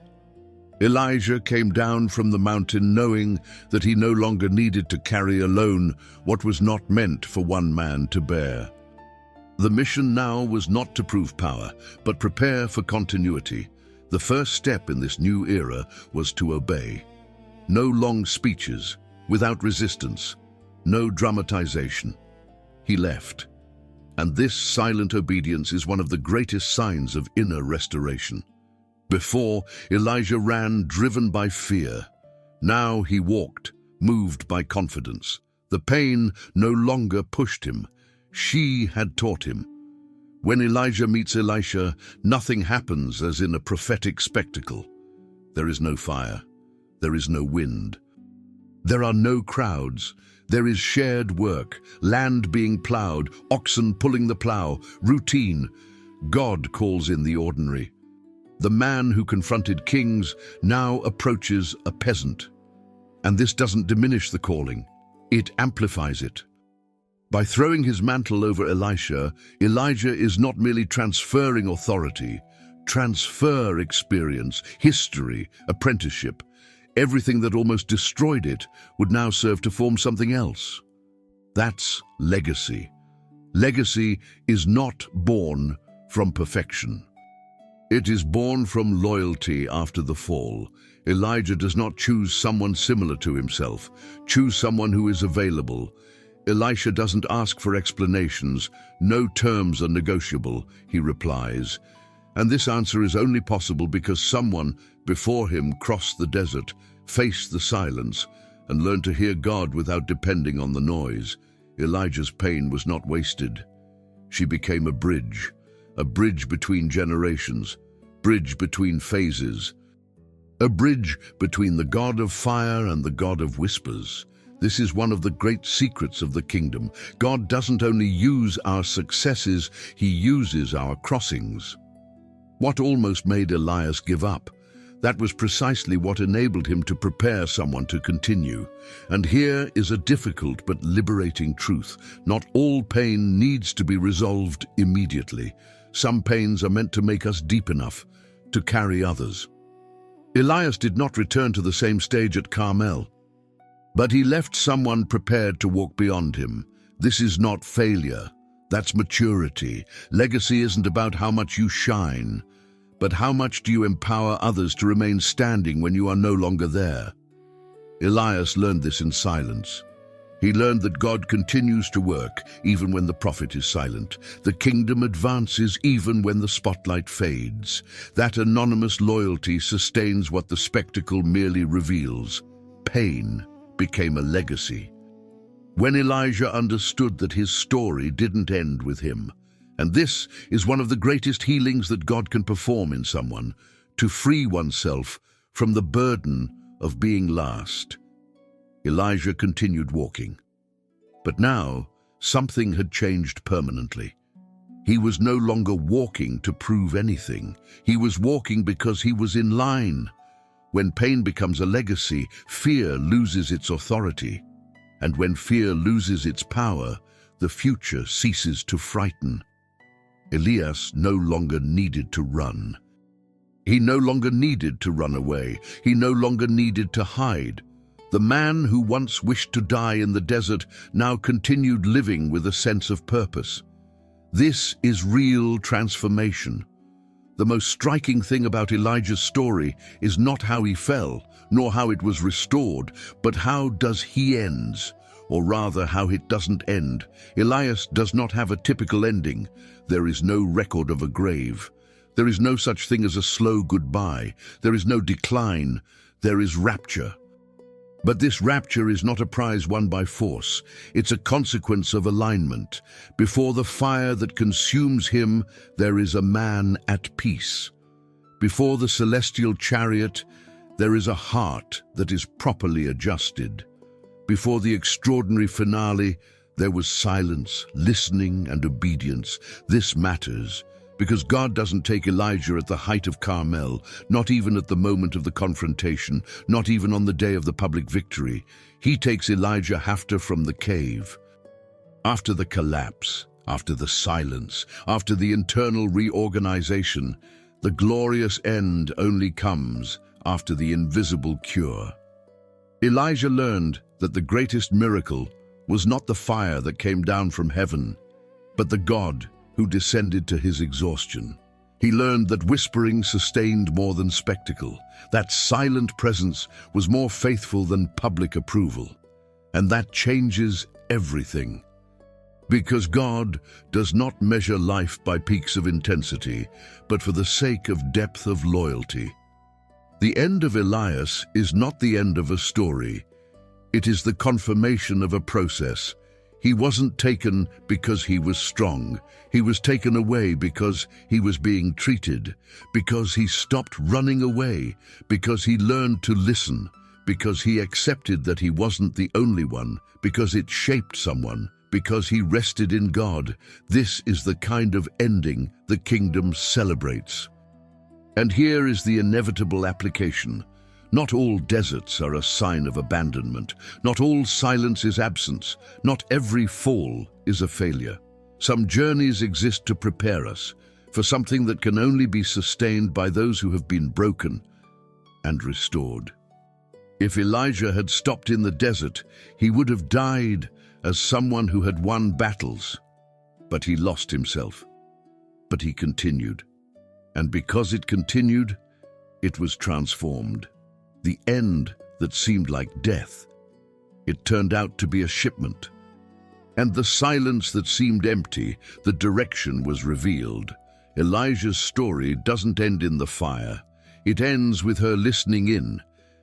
Elijah came down from the mountain knowing that he no longer needed to carry alone what was not meant for one man to bear. The mission now was not to prove power, but prepare for continuity. The first step in this new era was to obey. No long speeches, without resistance, no dramatization. He left. And this silent obedience is one of the greatest signs of inner restoration. Before, Elijah ran driven by fear. Now he walked, moved by confidence. The pain no longer pushed him. She had taught him. When Elijah meets Elisha, nothing happens as in a prophetic spectacle. There is no fire. There is no wind. There are no crowds. There is shared work, land being plowed, oxen pulling the plow, routine. God calls in the ordinary. The man who confronted kings now approaches a peasant. And this doesn't diminish the calling. It amplifies it. By throwing his mantle over Elisha, Elijah is not merely transferring authority, transfer experience, history, apprenticeship. Everything that almost destroyed it would now serve to form something else. That's legacy. Legacy is not born from perfection. It is born from loyalty after the fall. Elijah does not choose someone similar to himself. Choose someone who is available. Elisha doesn't ask for explanations. No terms are negotiable, he replies. And this answer is only possible because someone before him crossed the desert, faced the silence, and learned to hear God without depending on the noise. Elijah's pain was not wasted. She became a bridge between generations, bridge between phases, a bridge between the God of fire and the God of whispers. This is one of the great secrets of the kingdom. God doesn't only use our successes, he uses our crossings. What almost made Elias give up? That was precisely what enabled him to prepare someone to continue. And here is a difficult but liberating truth. Not all pain needs to be resolved immediately. Some pains are meant to make us deep enough to carry others. Elias did not return to the same stage at Carmel, but he left someone prepared to walk beyond him. This is not failure. That's maturity. Legacy isn't about how much you shine, but how much do you empower others to remain standing when you are no longer there? Elias learned this in silence. He learned that God continues to work even when the prophet is silent. The kingdom advances even when the spotlight fades. That anonymous loyalty sustains what the spectacle merely reveals. Pain became a legacy. When Elijah understood that his story didn't end with him, and this is one of the greatest healings that God can perform in someone, to free oneself from the burden of being last. Elijah continued walking. But now, something had changed permanently. He was no longer walking to prove anything. He was walking because he was in line. When pain becomes a legacy, fear loses its authority. And when fear loses its power, the future ceases to frighten. Elias no longer needed to run. He no longer needed to run away. He no longer needed to hide. The man who once wished to die in the desert now continued living with a sense of purpose. This is real transformation. The most striking thing about Elijah's story is not how he fell, nor how it was restored, but how does he ends, or rather how it doesn't end. Elias does not have a typical ending. There is no record of a grave. There is no such thing as a slow goodbye. There is no decline. There is rapture. But this rapture is not a prize won by force. It's a consequence of alignment. Before the fire that consumes him, there is a man at peace. Before the celestial chariot, there is a heart that is properly adjusted. Before the extraordinary finale, there was silence, listening, and obedience. This matters, because God doesn't take Elijah at the height of Carmel, not even at the moment of the confrontation, not even on the day of the public victory. He takes Elijah after from the cave. After the collapse, after the silence, after the internal reorganization, the glorious end only comes after the invisible cure. Elijah learned that the greatest miracle was not the fire that came down from heaven, but the God who descended to his exhaustion. He learned that whispering sustained more than spectacle, that silent presence was more faithful than public approval. And that changes everything. Because God does not measure life by peaks of intensity, but for the sake of depth of loyalty. The end of Elias is not the end of a story. It is the confirmation of a process. He wasn't taken because he was strong. He was taken away because he was being treated, because he stopped running away, because he learned to listen, because he accepted that he wasn't the only one, because it shaped someone, because he rested in God. This is the kind of ending the kingdom celebrates. And here is the inevitable application. Not all deserts are a sign of abandonment. Not all silence is absence. Not every fall is a failure. Some journeys exist to prepare us for something that can only be sustained by those who have been broken and restored. If Elijah had stopped in the desert, he would have died as someone who had won battles. But he lost himself. But he continued. And because it continued, it was transformed. The end that seemed like death, it turned out to be a shipment. And the silence that seemed empty, the direction was revealed. Elijah's story doesn't end in the fire. It ends with her listening in.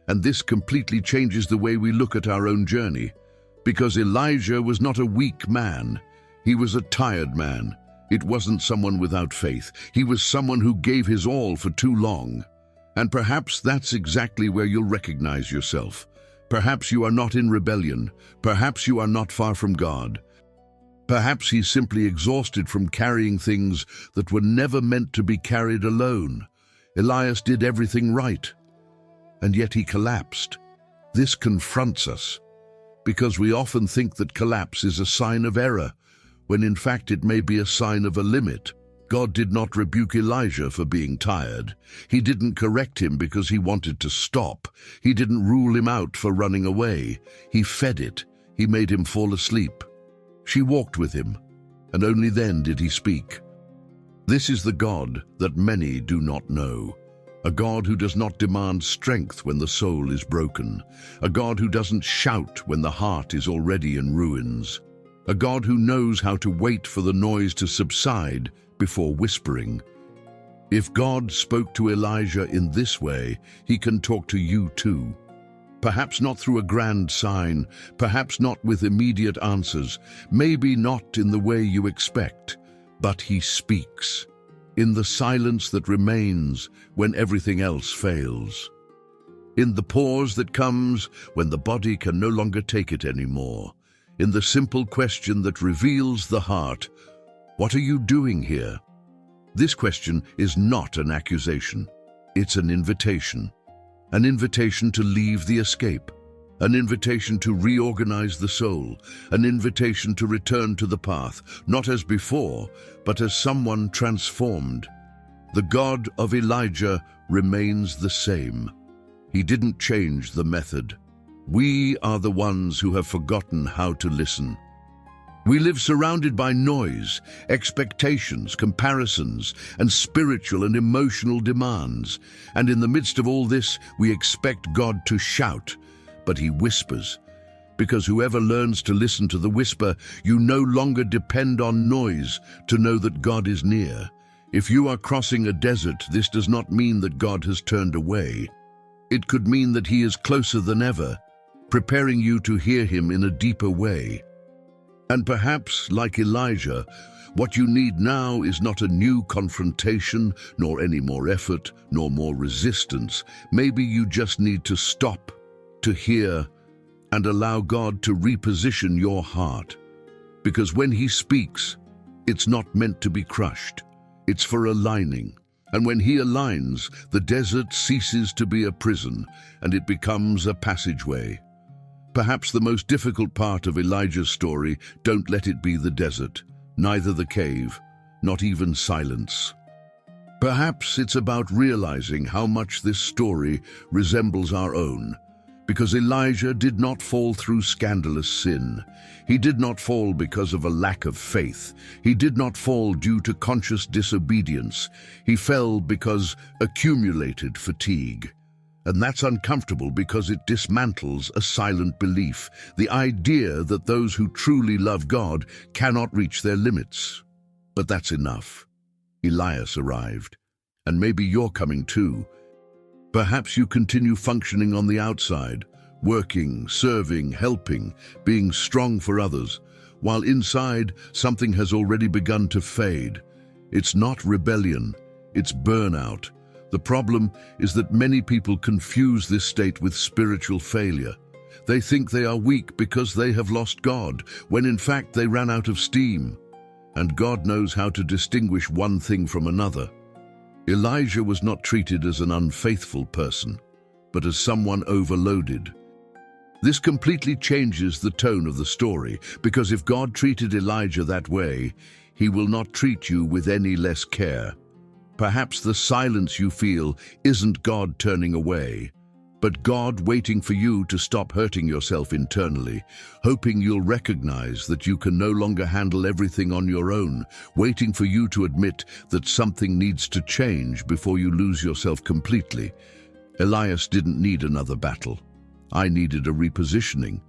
And this completely changes the way we look at our own journey. Because Elijah was not a weak man. He was a tired man. It wasn't someone without faith. He was someone who gave his all for too long. And perhaps that's exactly where you'll recognize yourself. Perhaps you are not in rebellion. Perhaps you are not far from God. Perhaps he's simply exhausted from carrying things that were never meant to be carried alone. Elias did everything right, and yet he collapsed. This confronts us, because we often think that collapse is a sign of error, when in fact it may be a sign of a limit. God did not rebuke Elijah for being tired. He didn't correct him because he wanted to stop. He didn't rule him out for running away. He fed it. He made him fall asleep. She walked with him, and only then did he speak. This is the God that many do not know. A God who does not demand strength when the soul is broken. A God who doesn't shout when the heart is already in ruins. A God who knows how to wait for the noise to subside before whispering. If God spoke to Elijah in this way, he can talk to you too. Perhaps not through a grand sign, perhaps not with immediate answers, maybe not in the way you expect, but he speaks. In the silence that remains when everything else fails. In the pause that comes when the body can no longer take it anymore. In the simple question that reveals the heart, what are you doing here? This question is not an accusation. It's an invitation. An invitation to leave the escape. An invitation to reorganize the soul. An invitation to return to the path, not as before, but as someone transformed. The God of Elijah remains the same. He didn't change the method. We are the ones who have forgotten how to listen. We live surrounded by noise, expectations, comparisons, and spiritual and emotional demands. And in the midst of all this, we expect God to shout, but he whispers. Because whoever learns to listen to the whisper, you no longer depend on noise to know that God is near. If you are crossing a desert, this does not mean that God has turned away. It could mean that he is closer than ever, preparing you to hear him in a deeper way. And perhaps, like Elijah, what you need now is not a new confrontation, nor any more effort, nor more resistance. Maybe you just need to stop, to hear, and allow God to reposition your heart. Because when he speaks, it's not meant to be crushed. It's for aligning. And when he aligns, the desert ceases to be a prison, and it becomes a passageway. Perhaps the most difficult part of Elijah's story, don't let it be the desert, neither the cave, not even silence. Perhaps it's about realizing how much this story resembles our own, because Elijah did not fall through scandalous sin. He did not fall because of a lack of faith. He did not fall due to conscious disobedience. He fell because accumulated fatigue. And that's uncomfortable because it dismantles a silent belief, the idea that those who truly love God cannot reach their limits. But that's enough. Elias arrived, and maybe you're coming too. Perhaps you continue functioning on the outside, working, serving, helping, being strong for others, while inside something has already begun to fade. It's not rebellion, it's burnout. The problem is that many people confuse this state with spiritual failure. They think they are weak because they have lost God, when in fact they ran out of steam. And God knows how to distinguish one thing from another. Elijah was not treated as an unfaithful person, but as someone overloaded. This completely changes the tone of the story, because if God treated Elijah that way, he will not treat you with any less care. Perhaps the silence you feel isn't God turning away, but God waiting for you to stop hurting yourself internally, hoping you'll recognize that you can no longer handle everything on your own, waiting for you to admit that something needs to change before you lose yourself completely. Elias didn't need another battle. I needed a repositioning.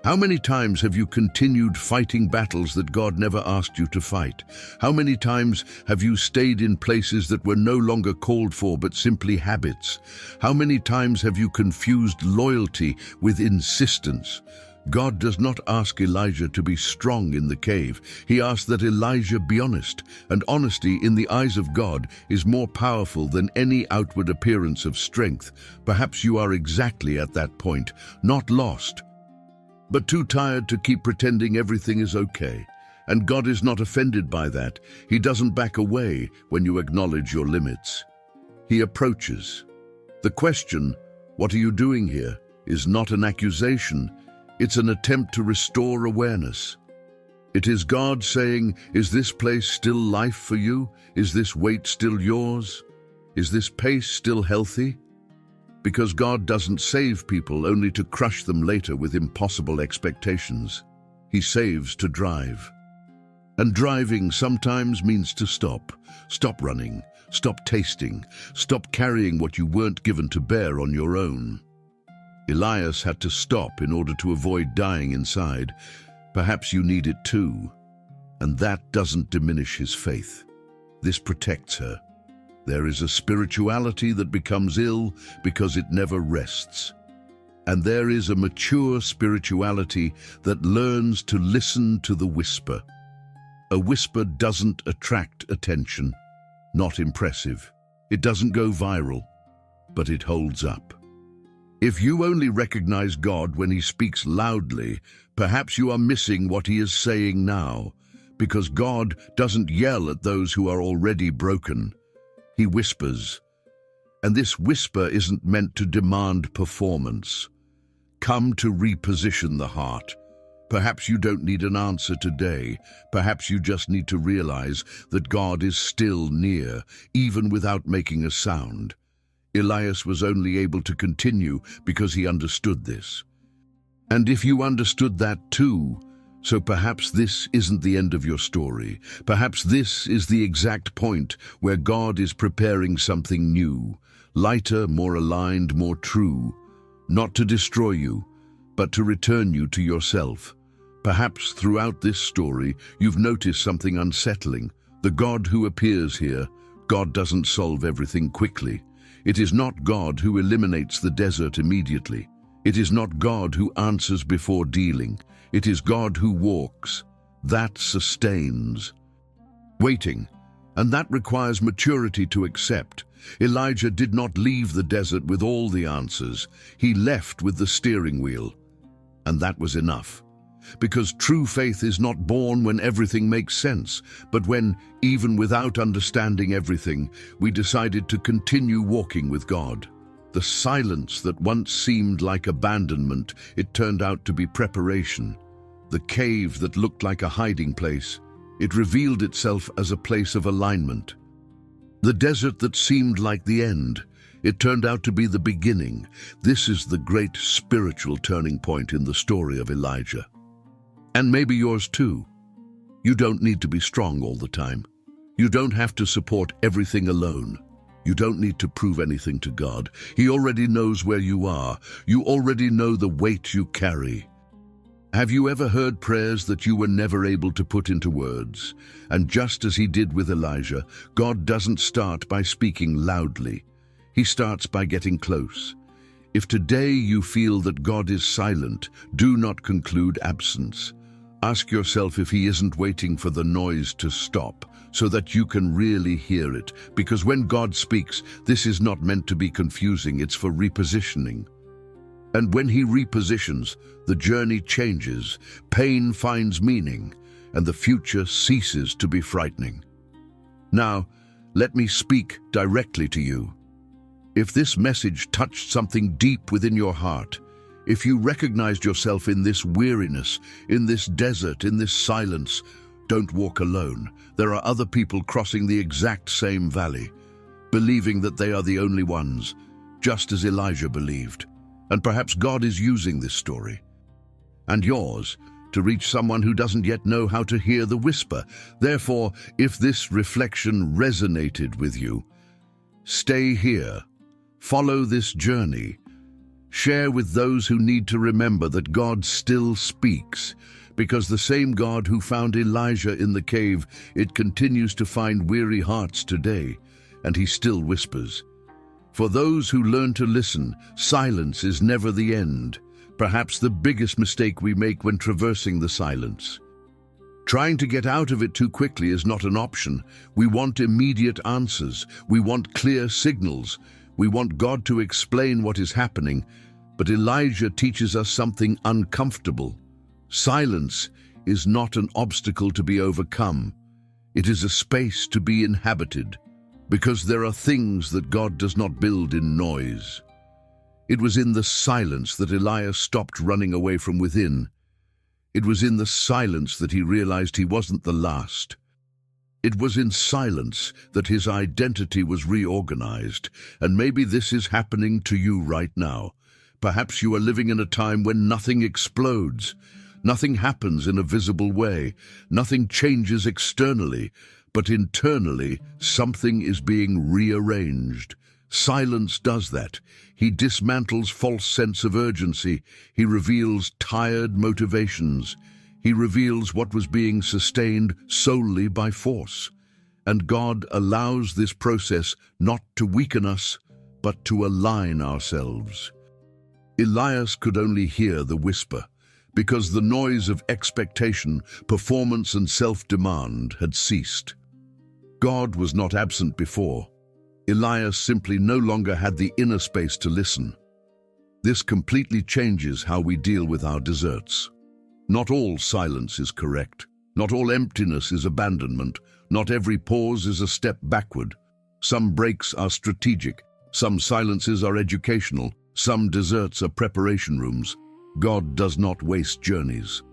How many times have you continued fighting battles that God never asked you to fight? How many times have you stayed in places that were no longer called for but simply habits? How many times have you confused loyalty with insistence? God does not ask Elijah to be strong in the cave. He asked that Elijah be honest, and honesty in the eyes of God is more powerful than any outward appearance of strength. Perhaps you are exactly at that point, not lost, but too tired to keep pretending everything is okay. And God is not offended by that. He doesn't back away when you acknowledge your limits. He approaches. The question, "What are you doing here?" is not an accusation. It's an attempt to restore awareness. It is God saying, "Is this place still life for you? Is this weight still yours? Is this pace still healthy?" Because God doesn't save people only to crush them later with impossible expectations. He saves to drive. And driving sometimes means to stop. Stop running. Stop tasting. Stop carrying what you weren't given to bear on your own. Elias had to stop in order to avoid dying inside. Perhaps you need it too. And that doesn't diminish his faith. This protects her. There is a spirituality that becomes ill because it never rests. And there is a mature spirituality that learns to listen to the whisper. A whisper doesn't attract attention. Not impressive. It doesn't go viral, but it holds up. If you only recognize God when he speaks loudly, perhaps you are missing what he is saying now, because God doesn't yell at those who are already broken. He whispers. And this whisper isn't meant to demand performance. Come to reposition the heart. Perhaps you don't need an answer today. Perhaps you just need to realize that God is still near, even without making a sound. Elias was only able to continue because he understood this. And if you understood that too, so perhaps this isn't the end of your story. Perhaps this is the exact point where God is preparing something new, lighter, more aligned, more true, not to destroy you, but to return you to yourself. Perhaps throughout this story, you've noticed something unsettling. The God who appears here, God doesn't solve everything quickly. It is not God who eliminates the desert immediately. It is not God who answers before dealing. It is God who walks. That sustains. Waiting, and that requires maturity to accept. Elijah did not leave the desert with all the answers. He left with the steering wheel. And that was enough. Because true faith is not born when everything makes sense, but when, even without understanding everything, we decided to continue walking with God. The silence that once seemed like abandonment, it turned out to be preparation. The cave that looked like a hiding place, it revealed itself as a place of alignment. The desert that seemed like the end, it turned out to be the beginning. This is the great spiritual turning point in the story of Elijah. And maybe yours too. You don't need to be strong all the time. You don't have to support everything alone. You don't need to prove anything to God. He already knows where you are. You already know the weight you carry. Have you ever heard prayers that you were never able to put into words? And just as he did with Elijah, God doesn't start by speaking loudly. He starts by getting close. If today you feel that God is silent, do not conclude absence. Ask yourself if he isn't waiting for the noise to stop so that you can really hear it. Because when God speaks, this is not meant to be confusing, it's for repositioning. And when he repositions, the journey changes, pain finds meaning, and the future ceases to be frightening. Now, let me speak directly to you. If this message touched something deep within your heart, if you recognized yourself in this weariness, in this desert, in this silence, don't walk alone. There are other people crossing the exact same valley, believing that they are the only ones, just as Elijah believed. And perhaps God is using this story, and yours, to reach someone who doesn't yet know how to hear the whisper. Therefore, if this reflection resonated with you, stay here, follow this journey, share with those who need to remember that God still speaks, because the same God who found Elijah in the cave, it continues to find weary hearts today, and he still whispers. For those who learn to listen, silence is never the end, perhaps the biggest mistake we make when traversing the silence. Trying to get out of it too quickly is not an option. We want immediate answers. We want clear signals. We want God to explain what is happening. But Elijah teaches us something uncomfortable. Silence is not an obstacle to be overcome. It is a space to be inhabited, because there are things that God does not build in noise. It was in the silence that Elias stopped running away from within. It was in the silence that he realized he wasn't the last. It was in silence that his identity was reorganized, and maybe this is happening to you right now. Perhaps you are living in a time when nothing explodes, nothing happens in a visible way, nothing changes externally, but internally something is being rearranged. Silence does that. He dismantles false sense of urgency. He reveals tired motivations. He reveals what was being sustained solely by force. And God allows this process not to weaken us, but to align ourselves. Elias could only hear the whisper, because the noise of expectation, performance, and self-demand had ceased. God was not absent before. Elias simply no longer had the inner space to listen. This completely changes how we deal with our deserts. Not all silence is correct. Not all emptiness is abandonment. Not every pause is a step backward. Some breaks are strategic. Some silences are educational. Some deserts are preparation rooms. God does not waste journeys.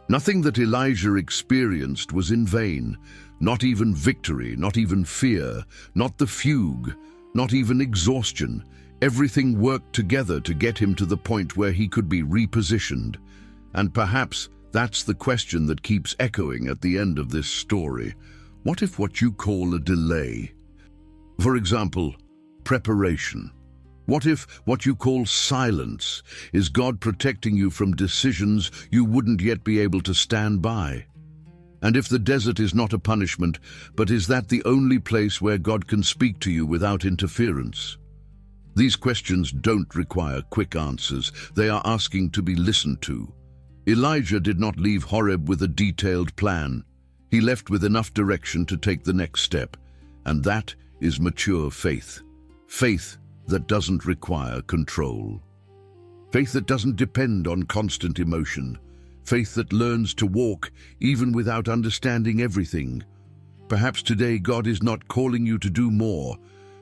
Nothing that Elijah experienced was in vain. Not even victory, not even fear, not the fugue, not even exhaustion. Everything worked together to get him to the point where he could be repositioned. And perhaps that's the question that keeps echoing at the end of this story. What if what you call a delay, for example, preparation? What if what you call silence is God protecting you from decisions you wouldn't yet be able to stand by? And if the desert is not a punishment, but is that the only place where God can speak to you without interference? These questions don't require quick answers. They are asking to be listened to. Elijah did not leave Horeb with a detailed plan. He left with enough direction to take the next step, and that is mature faith. Faith that doesn't require control. Faith that doesn't depend on constant emotion. Faith that learns to walk even without understanding everything. Perhaps today God is not calling you to do more.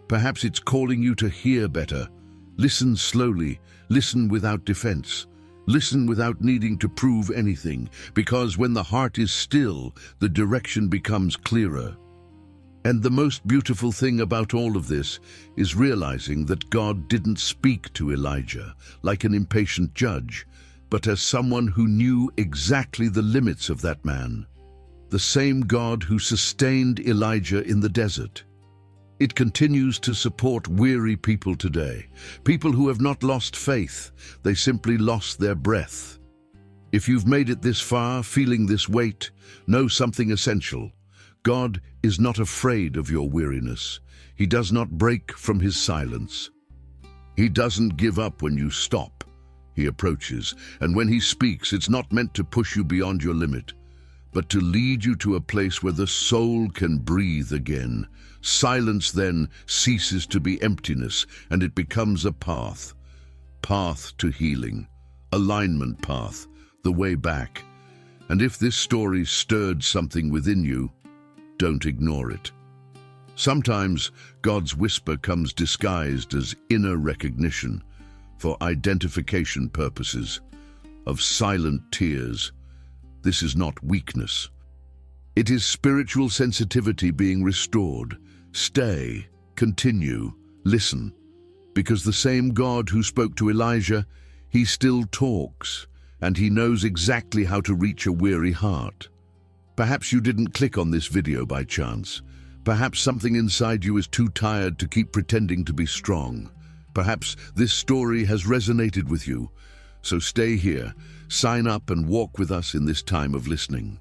Perhaps it's calling you to hear better. Listen slowly. Listen without defense. Listen without needing to prove anything, because when the heart is still, the direction becomes clearer. And the most beautiful thing about all of this is realizing that God didn't speak to Elijah like an impatient judge, but as someone who knew exactly the limits of that man. The same God who sustained Elijah in the desert. It continues to support weary people today, people who have not lost faith, they simply lost their breath. If you've made it this far, feeling this weight, know something essential. God is not afraid of your weariness. He does not break from his silence. He doesn't give up when you stop. He approaches, and when he speaks, it's not meant to push you beyond your limit, but to lead you to a place where the soul can breathe again. Silence then ceases to be emptiness, and it becomes a path. Path to healing. Alignment path. The way back. And if this story stirred something within you, don't ignore it. Sometimes God's whisper comes disguised as inner recognition, for identification purposes, of silent tears. This is not weakness. It is spiritual sensitivity being restored. Stay, continue, listen, because the same God who spoke to Elijah, he still talks, and he knows exactly how to reach a weary heart. Perhaps you didn't click on this video by chance. Perhaps something inside you is too tired to keep pretending to be strong. Perhaps this story has resonated with you. So stay here, sign up and walk with us in this time of listening.